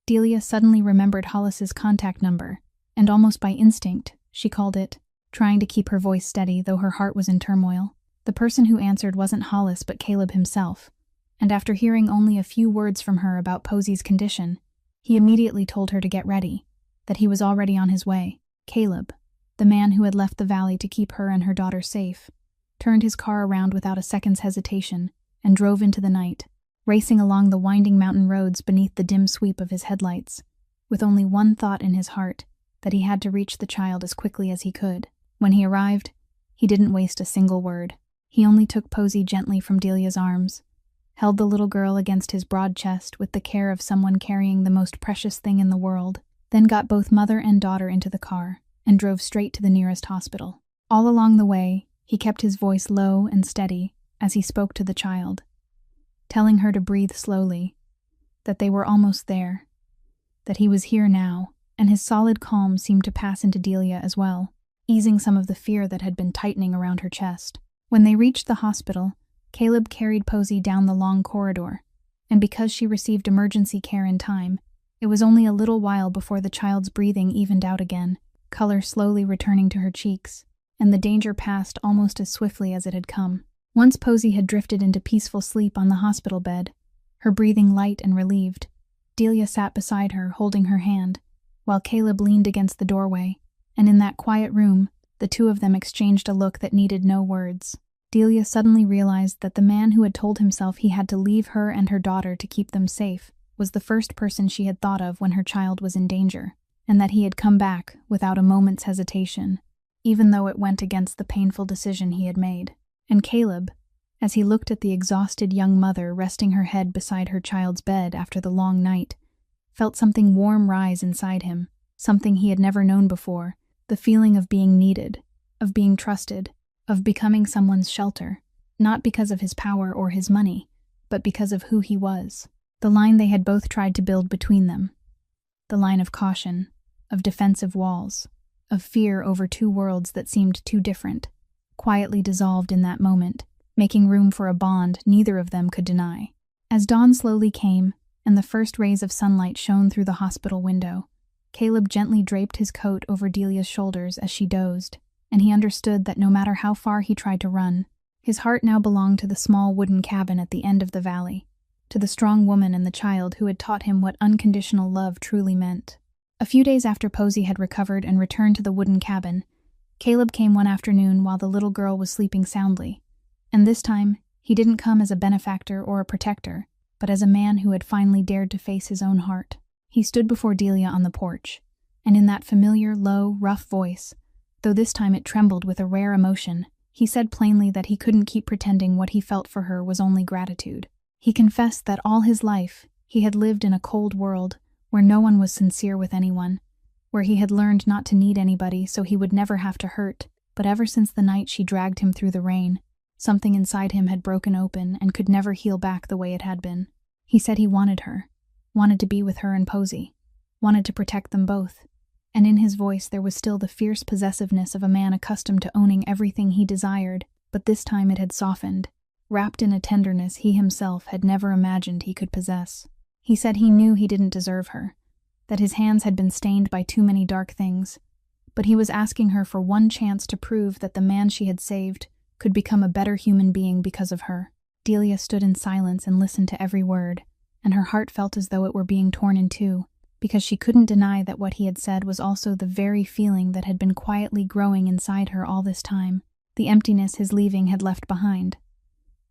Speaker 1: Delia suddenly remembered Hollis's contact number, and almost by instinct, she called it, trying to keep her voice steady though her heart was in turmoil. The person who answered wasn't Hollis but Caleb himself, and after hearing only a few words from her about Posey's condition, he immediately told her to get ready, that he was already on his way. Caleb, the man who had left the valley to keep her and her daughter safe, turned his car around without a second's hesitation and drove into the night, racing along the winding mountain roads beneath the dim sweep of his headlights, with only one thought in his heart, that he had to reach the child as quickly as he could. When he arrived, he didn't waste a single word. He only took Posey gently from Delia's arms, held the little girl against his broad chest with the care of someone carrying the most precious thing in the world, then got both mother and daughter into the car and drove straight to the nearest hospital. All along the way, he kept his voice low and steady as he spoke to the child, telling her to breathe slowly, that they were almost there, that he was here now, and his solid calm seemed to pass into Delia as well, easing some of the fear that had been tightening around her chest. When they reached the hospital, Caleb carried Posey down the long corridor, and because she received emergency care in time, it was only a little while before the child's breathing evened out again, color slowly returning to her cheeks, and the danger passed almost as swiftly as it had come. Once Posey had drifted into peaceful sleep on the hospital bed, her breathing light and relieved, Delia sat beside her, holding her hand, while Caleb leaned against the doorway, and in that quiet room, the two of them exchanged a look that needed no words. Delia suddenly realized that the man who had told himself he had to leave her and her daughter to keep them safe was the first person she had thought of when her child was in danger, and that he had come back without a moment's hesitation, even though it went against the painful decision he had made. And Caleb, as he looked at the exhausted young mother resting her head beside her child's bed after the long night, felt something warm rise inside him, something he had never known before, the feeling of being needed, of being trusted, of becoming someone's shelter, not because of his power or his money, but because of who he was. The line they had both tried to build between them, the line of caution, of defensive walls, of fear over two worlds that seemed too different, quietly dissolved in that moment, making room for a bond neither of them could deny. As dawn slowly came, and the first rays of sunlight shone through the hospital window, Caleb gently draped his coat over Delia's shoulders as she dozed, and he understood that no matter how far he tried to run, his heart now belonged to the small wooden cabin at the end of the valley, to the strong woman and the child who had taught him what unconditional love truly meant. A few days after Posey had recovered and returned to the wooden cabin, Caleb came one afternoon while the little girl was sleeping soundly, and this time he didn't come as a benefactor or a protector, but as a man who had finally dared to face his own heart. He stood before Delia on the porch, and in that familiar, low, rough voice, though this time it trembled with a rare emotion, he said plainly that he couldn't keep pretending what he felt for her was only gratitude. He confessed that all his life he had lived in a cold world where no one was sincere with anyone, where he had learned not to need anybody so he would never have to hurt, but ever since the night she dragged him through the rain, something inside him had broken open and could never heal back the way it had been. He said he wanted her, wanted to be with her and Posey, wanted to protect them both, and in his voice there was still the fierce possessiveness of a man accustomed to owning everything he desired, but this time it had softened, wrapped in a tenderness he himself had never imagined he could possess. He said he knew he didn't deserve her, that his hands had been stained by too many dark things, but he was asking her for one chance to prove that the man she had saved could become a better human being because of her. Delia stood in silence and listened to every word, and her heart felt as though it were being torn in two, because she couldn't deny that what he had said was also the very feeling that had been quietly growing inside her all this time, the emptiness his leaving had left behind,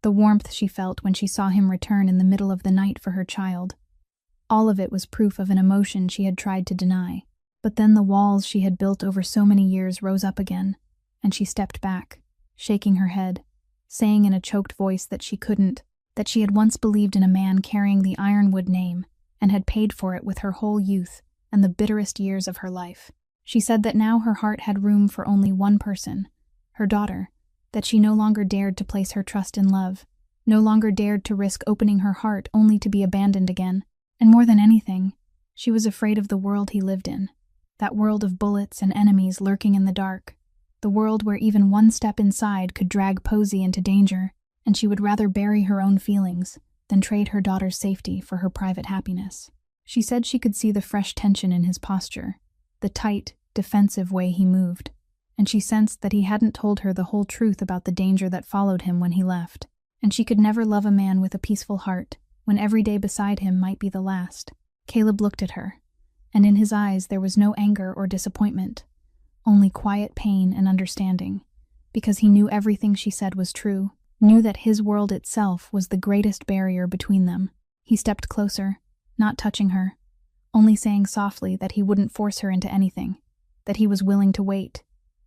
Speaker 1: the warmth she felt when she saw him return in the middle of the night for her child. All of it was proof of an emotion she had tried to deny, but then the walls she had built over so many years rose up again, and she stepped back, shaking her head, saying in a choked voice that she had once believed in a man carrying the Ironwood name and had paid for it with her whole youth and the bitterest years of her life. She said that now her heart had room for only one person, her daughter, that she no longer dared to place her trust in love, no longer dared to risk opening her heart only to be abandoned again, and more than anything, she was afraid of the world he lived in, that world of bullets and enemies lurking in the dark, the world where even one step inside could drag Posey into danger, and she would rather bury her own feelings than trade her daughter's safety for her private happiness. She said she could see the fresh tension in his posture, the tight, defensive way he moved, and she sensed that he hadn't told her the whole truth about the danger that followed him when he left, and she could never love a man with a peaceful heart when every day beside him might be the last. Caleb looked at her, and in his eyes there was no anger or disappointment, only quiet pain and understanding, because he knew everything she said was true, knew that his world itself was the greatest barrier between them. He stepped closer, not touching her, only saying softly that he wouldn't force her into anything, that he was willing to wait,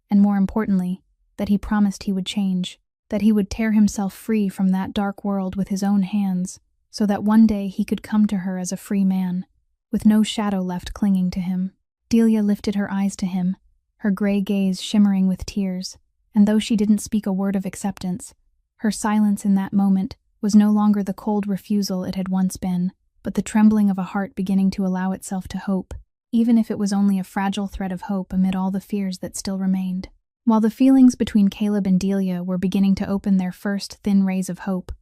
Speaker 1: and more importantly, that he promised he would change, that he would tear himself free from that dark world with his own hands, so that one day he could come to her as a free man, with no shadow left clinging to him. Delia lifted her eyes to him, her gray gaze shimmering with tears, and though she didn't speak a word of acceptance, her silence in that moment was no longer the cold refusal it had once been, but the trembling of a heart beginning to allow itself to hope, even if it was only a fragile thread of hope amid all the fears that still remained. While the feelings between Caleb and Delia were beginning to open their first thin rays of hope,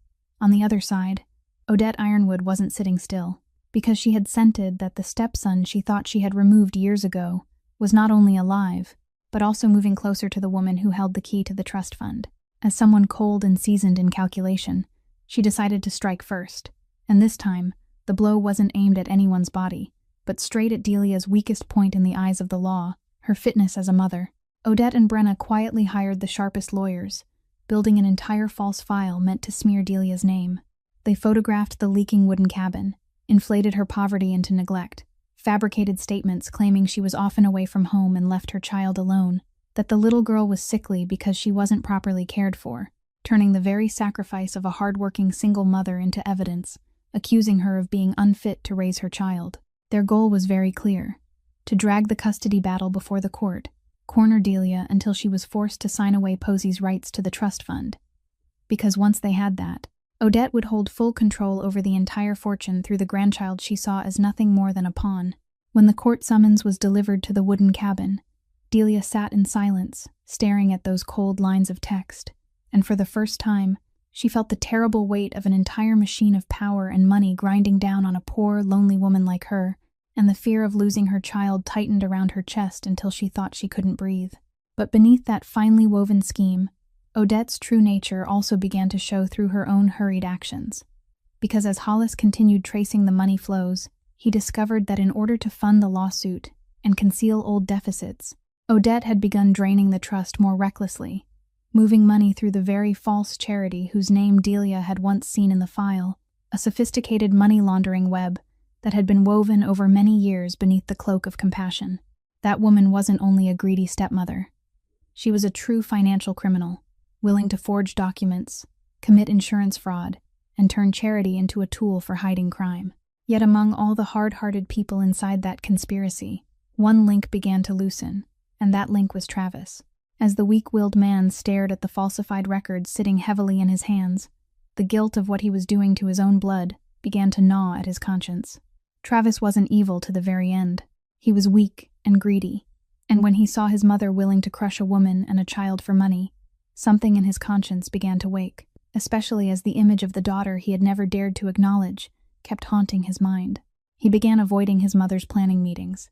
Speaker 1: on the other side, Odette Ironwood wasn't sitting still, because she had scented that the stepson she thought she had removed years ago was not only alive, but also moving closer to the woman who held the key to the trust fund. As someone cold and seasoned in calculation, she decided to strike first, and this time, the blow wasn't aimed at anyone's body, but straight at Delia's weakest point in the eyes of the law, her fitness as a mother. Odette and Brenna quietly hired the sharpest lawyers, building an entire false file meant to smear Delia's name. They photographed the leaking wooden cabin, inflated her poverty into neglect, fabricated statements claiming she was often away from home and left her child alone, that the little girl was sickly because she wasn't properly cared for, turning the very sacrifice of a hard-working single mother into evidence, accusing her of being unfit to raise her child. Their goal was very clear: to drag the custody battle before the court, corner Delia until she was forced to sign away Posey's rights to the trust fund. Because once they had that, Odette would hold full control over the entire fortune through the grandchild she saw as nothing more than a pawn. When the court summons was delivered to the wooden cabin, Delia sat in silence, staring at those cold lines of text, and for the first time, she felt the terrible weight of an entire machine of power and money grinding down on a poor, lonely woman like her, and the fear of losing her child tightened around her chest until she thought she couldn't breathe. But beneath that finely woven scheme, Odette's true nature also began to show through her own hurried actions. Because as Hollis continued tracing the money flows, he discovered that in order to fund the lawsuit and conceal old deficits, Odette had begun draining the trust more recklessly, moving money through the very false charity whose name Delia had once seen in the file, a sophisticated money laundering web that had been woven over many years beneath the cloak of compassion. That woman wasn't only a greedy stepmother. She was a true financial criminal, willing to forge documents, commit insurance fraud, and turn charity into a tool for hiding crime. Yet among all the hard-hearted people inside that conspiracy, one link began to loosen, and that link was Travis. As the weak-willed man stared at the falsified records sitting heavily in his hands, the guilt of what he was doing to his own blood began to gnaw at his conscience. Travis wasn't evil to the very end. He was weak and greedy, and when he saw his mother willing to crush a woman and a child for money, something in his conscience began to wake, especially as the image of the daughter he had never dared to acknowledge kept haunting his mind. He began avoiding his mother's planning meetings,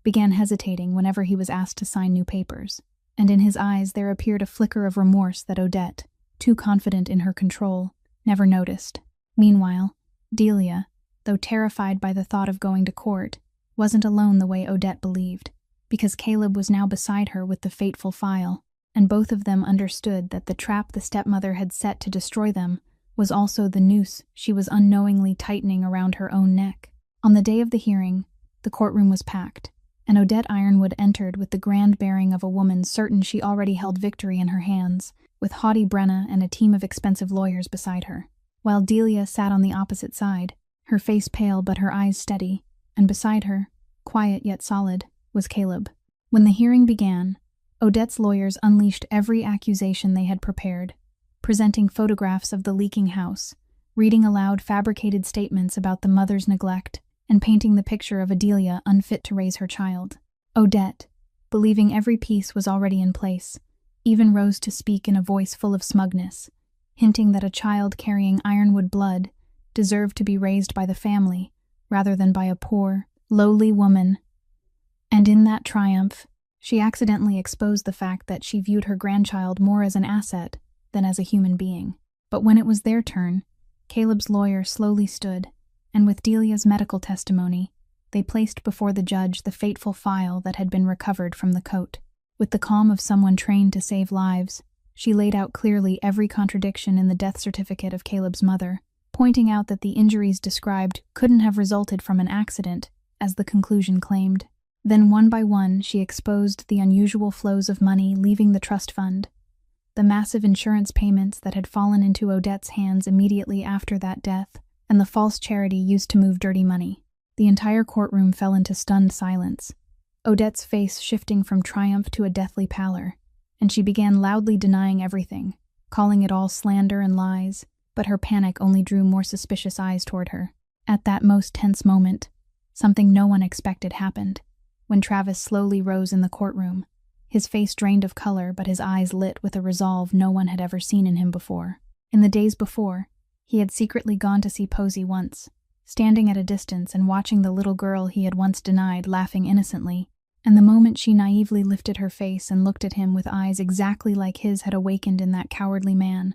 Speaker 1: began hesitating whenever he was asked to sign new papers, and in his eyes there appeared a flicker of remorse that Odette, too confident in her control, never noticed. Meanwhile, Delia, though terrified by the thought of going to court, wasn't alone the way Odette believed, because Caleb was now beside her with the fateful file, and both of them understood that the trap the stepmother had set to destroy them was also the noose she was unknowingly tightening around her own neck. On the day of the hearing, the courtroom was packed, and Odette Ironwood entered with the grand bearing of a woman certain she already held victory in her hands, with haughty Brenna and a team of expensive lawyers beside her, while Delia sat on the opposite side, her face pale but her eyes steady, and beside her, quiet yet solid, was Caleb. When the hearing began, Odette's lawyers unleashed every accusation they had prepared, presenting photographs of the leaking house, reading aloud fabricated statements about the mother's neglect, and painting the picture of Adelia unfit to raise her child. Odette, believing every piece was already in place, even rose to speak in a voice full of smugness, hinting that a child carrying Ironwood blood deserved to be raised by the family rather than by a poor, lowly woman. And in that triumph, she accidentally exposed the fact that she viewed her grandchild more as an asset than as a human being. But when it was their turn, Caleb's lawyer slowly stood, and with Delia's medical testimony, they placed before the judge the fateful file that had been recovered from the coat. With the calm of someone trained to save lives, she laid out clearly every contradiction in the death certificate of Caleb's mother, pointing out that the injuries described couldn't have resulted from an accident, as the conclusion claimed. Then one by one she exposed the unusual flows of money leaving the trust fund, the massive insurance payments that had fallen into Odette's hands immediately after that death, and the false charity used to move dirty money. The entire courtroom fell into stunned silence, Odette's face shifting from triumph to a deathly pallor, and she began loudly denying everything, calling it all slander and lies, but her panic only drew more suspicious eyes toward her. At that most tense moment, something no one expected happened, when Travis slowly rose in the courtroom, his face drained of color but his eyes lit with a resolve no one had ever seen in him before. In the days before, he had secretly gone to see Posey once, standing at a distance and watching the little girl he had once denied laughing innocently, and the moment she naively lifted her face and looked at him with eyes exactly like his had awakened in that cowardly man,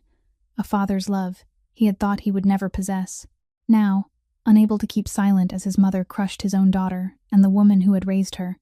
Speaker 1: a father's love he had thought he would never possess. Now, unable to keep silent as his mother crushed his own daughter and the woman who had raised her,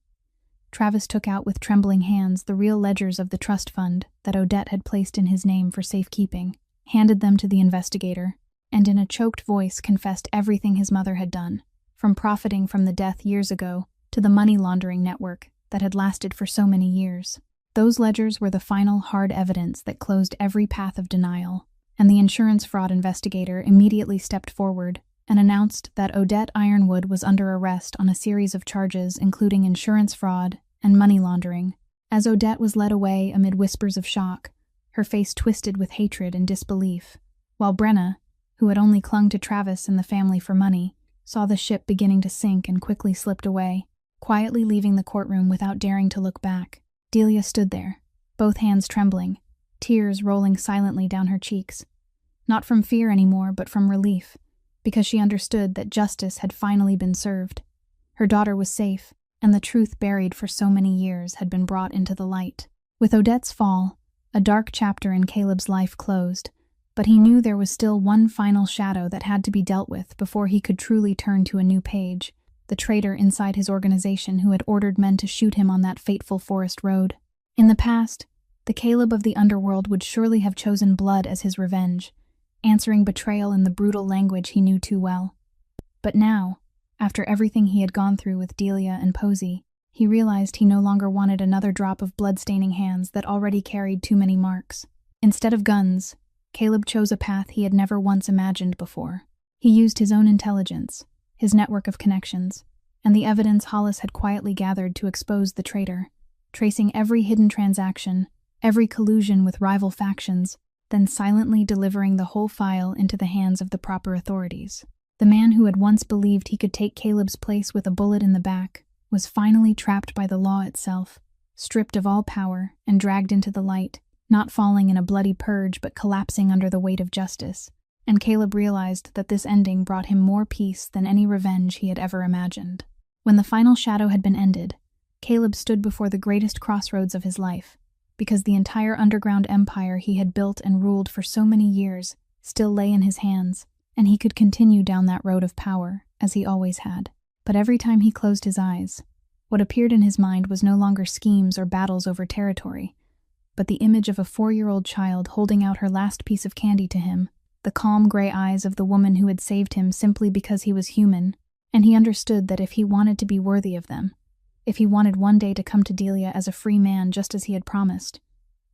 Speaker 1: Travis took out with trembling hands the real ledgers of the trust fund that Odette had placed in his name for safekeeping, handed them to the investigator, and in a choked voice confessed everything his mother had done, from profiting from the death years ago to the money laundering network that had lasted for so many years. Those ledgers were the final hard evidence that closed every path of denial, and the insurance fraud investigator immediately stepped forward and announced that Odette Ironwood was under arrest on a series of charges including insurance fraud and money laundering. As Odette was led away amid whispers of shock, her face twisted with hatred and disbelief, while Brenna, who had only clung to Travis and the family for money, saw the ship beginning to sink and quickly slipped away, quietly leaving the courtroom without daring to look back. Delia stood there, both hands trembling, tears rolling silently down her cheeks. Not from fear anymore, but from relief, because she understood that justice had finally been served. Her daughter was safe, and the truth buried for so many years had been brought into the light. With Odette's fall, a dark chapter in Caleb's life closed, but he knew there was still one final shadow that had to be dealt with before he could truly turn to a new page: the traitor inside his organization who had ordered men to shoot him on that fateful forest road. In the past, the Caleb of the underworld would surely have chosen blood as his revenge, answering betrayal in the brutal language he knew too well. But now, after everything he had gone through with Delia and Posey, he realized he no longer wanted another drop of blood-staining hands that already carried too many marks. Instead of guns, Caleb chose a path he had never once imagined before. He used his own intelligence, his network of connections, and the evidence Hollis had quietly gathered to expose the traitor, tracing every hidden transaction, every collusion with rival factions, then silently delivering the whole file into the hands of the proper authorities. The man who had once believed he could take Caleb's place with a bullet in the back was finally trapped by the law itself, stripped of all power and dragged into the light, not falling in a bloody purge but collapsing under the weight of justice. And Caleb realized that this ending brought him more peace than any revenge he had ever imagined. When the final shadow had been ended, Caleb stood before the greatest crossroads of his life, because the entire underground empire he had built and ruled for so many years still lay in his hands, and he could continue down that road of power, as he always had. But every time he closed his eyes, what appeared in his mind was no longer schemes or battles over territory, but the image of a 4-year-old child holding out her last piece of candy to him, the calm gray eyes of the woman who had saved him simply because he was human, and he understood that if he wanted to be worthy of them, if he wanted one day to come to Delia as a free man just as he had promised,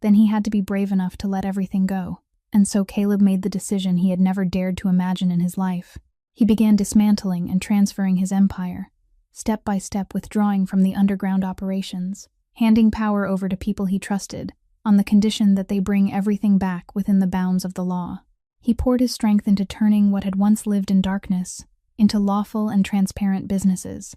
Speaker 1: then he had to be brave enough to let everything go. And so Caleb made the decision he had never dared to imagine in his life. He began dismantling and transferring his empire, step by step withdrawing from the underground operations, handing power over to people he trusted, on the condition that they bring everything back within the bounds of the law. He poured his strength into turning what had once lived in darkness into lawful and transparent businesses,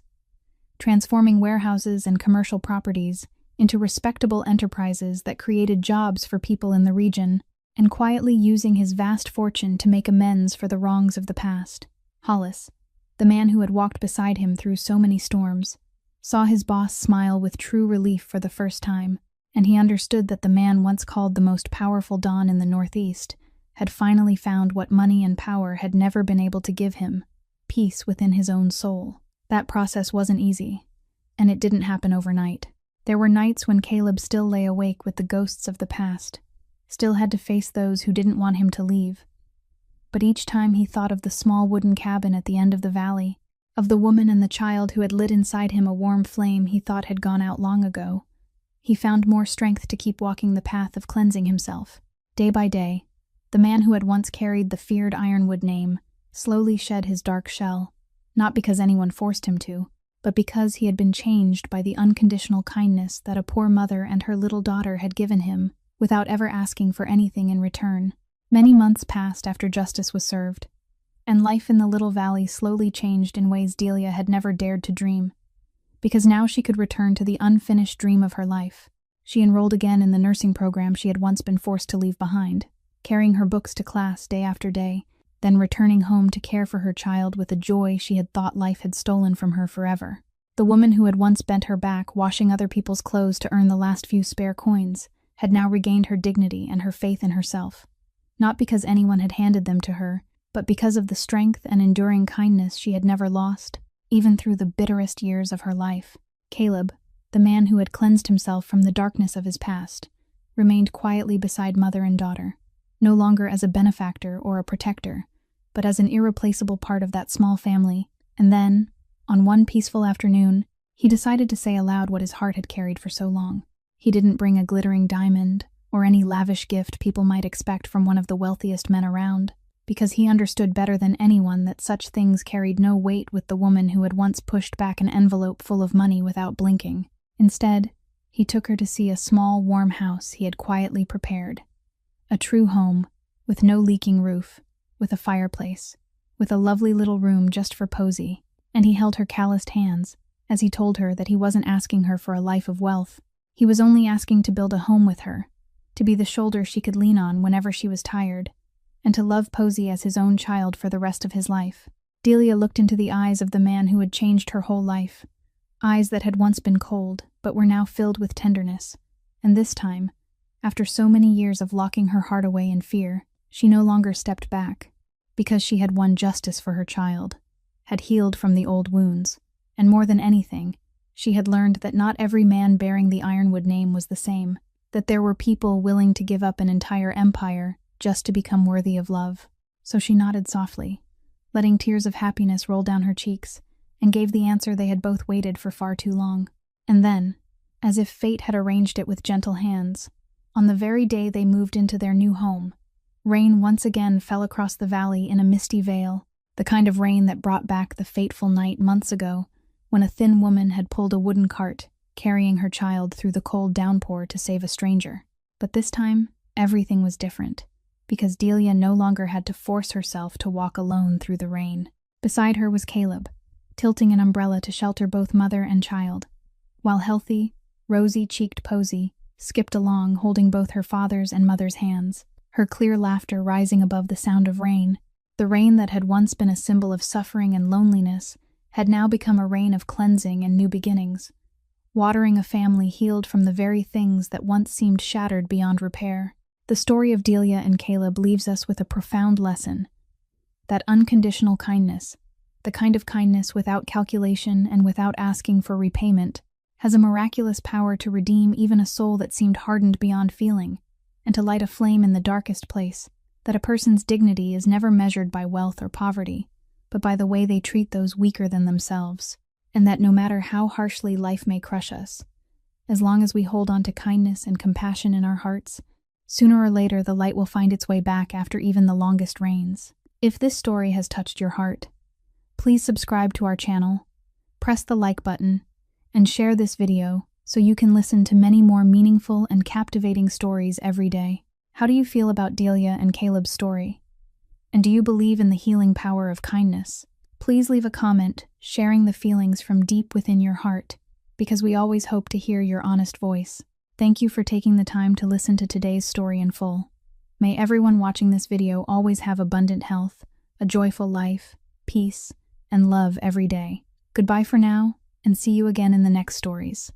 Speaker 1: transforming warehouses and commercial properties into respectable enterprises that created jobs for people in the region, and quietly using his vast fortune to make amends for the wrongs of the past. Hollis, the man who had walked beside him through so many storms, saw his boss smile with true relief for the first time, and he understood that the man once called the most powerful Don in the Northeast had finally found what money and power had never been able to give him: peace within his own soul. That process wasn't easy, and it didn't happen overnight. There were nights when Caleb still lay awake with the ghosts of the past, still had to face those who didn't want him to leave. But each time he thought of the small wooden cabin at the end of the valley, of the woman and the child who had lit inside him a warm flame he thought had gone out long ago, he found more strength to keep walking the path of cleansing himself. Day by day, the man who had once carried the feared Ironwood name slowly shed his dark shell, not because anyone forced him to, but because he had been changed by the unconditional kindness that a poor mother and her little daughter had given him, without ever asking for anything in return. Many months passed after justice was served, and life in the little valley slowly changed in ways Delia had never dared to dream, because now she could return to the unfinished dream of her life. She enrolled again in the nursing program she had once been forced to leave behind, carrying her books to class day after day, then returning home to care for her child with a joy she had thought life had stolen from her forever. The woman who had once bent her back washing other people's clothes to earn the last few spare coins had now regained her dignity and her faith in herself, not because anyone had handed them to her, but because of the strength and enduring kindness she had never lost, even through the bitterest years of her life. Caleb, the man who had cleansed himself from the darkness of his past, remained quietly beside mother and daughter, no longer as a benefactor or a protector, but as an irreplaceable part of that small family. And then, on one peaceful afternoon, he decided to say aloud what his heart had carried for so long. He didn't bring a glittering diamond or any lavish gift people might expect from one of the wealthiest men around, because he understood better than anyone that such things carried no weight with the woman who had once pushed back an envelope full of money without blinking. Instead, he took her to see a small, warm house he had quietly prepared. A true home, with no leaking roof, with a fireplace, with a lovely little room just for Posey, and he held her calloused hands as he told her that he wasn't asking her for a life of wealth. He was only asking to build a home with her, to be the shoulder she could lean on whenever she was tired, and to love Posey as his own child for the rest of his life. Delia looked into the eyes of the man who had changed her whole life, eyes that had once been cold but were now filled with tenderness, And this time, after so many years of locking her heart away in fear, she no longer stepped back, because she had won justice for her child, had healed from the old wounds, and more than anything, she had learned that not every man bearing the Ironwood name was the same, that there were people willing to give up an entire empire just to become worthy of love. So she nodded softly, letting tears of happiness roll down her cheeks, and gave the answer they had both waited for far too long. And then, as if fate had arranged it with gentle hands, on the very day they moved into their new home, rain once again fell across the valley in a misty veil, the kind of rain that brought back the fateful night months ago when a thin woman had pulled a wooden cart, carrying her child through the cold downpour to save a stranger. But this time, everything was different, because Delia no longer had to force herself to walk alone through the rain. Beside her was Caleb, tilting an umbrella to shelter both mother and child, while healthy, rosy-cheeked Posy skipped along holding both her father's and mother's hands, her clear laughter rising above the sound of rain. The rain that had once been a symbol of suffering and loneliness had now become a rain of cleansing and new beginnings, watering a family healed from the very things that once seemed shattered beyond repair. The story of Delia and Caleb leaves us with a profound lesson: that unconditional kindness, the kind of kindness without calculation and without asking for repayment, has a miraculous power to redeem even a soul that seemed hardened beyond feeling, and to light a flame in the darkest place. That a person's dignity is never measured by wealth or poverty, but by the way they treat those weaker than themselves, and that no matter how harshly life may crush us, as long as we hold on to kindness and compassion in our hearts, sooner or later the light will find its way back after even the longest rains. If this story has touched your heart, please subscribe to our channel, press the like button, and share this video so you can listen to many more meaningful and captivating stories every day. How do you feel about Delia and Caleb's story? And do you believe in the healing power of kindness? Please leave a comment sharing the feelings from deep within your heart, because we always hope to hear your honest voice. Thank you for taking the time to listen to today's story in full. May everyone watching this video always have abundant health, a joyful life, peace, and love every day. Goodbye for now, and see you again in the next stories.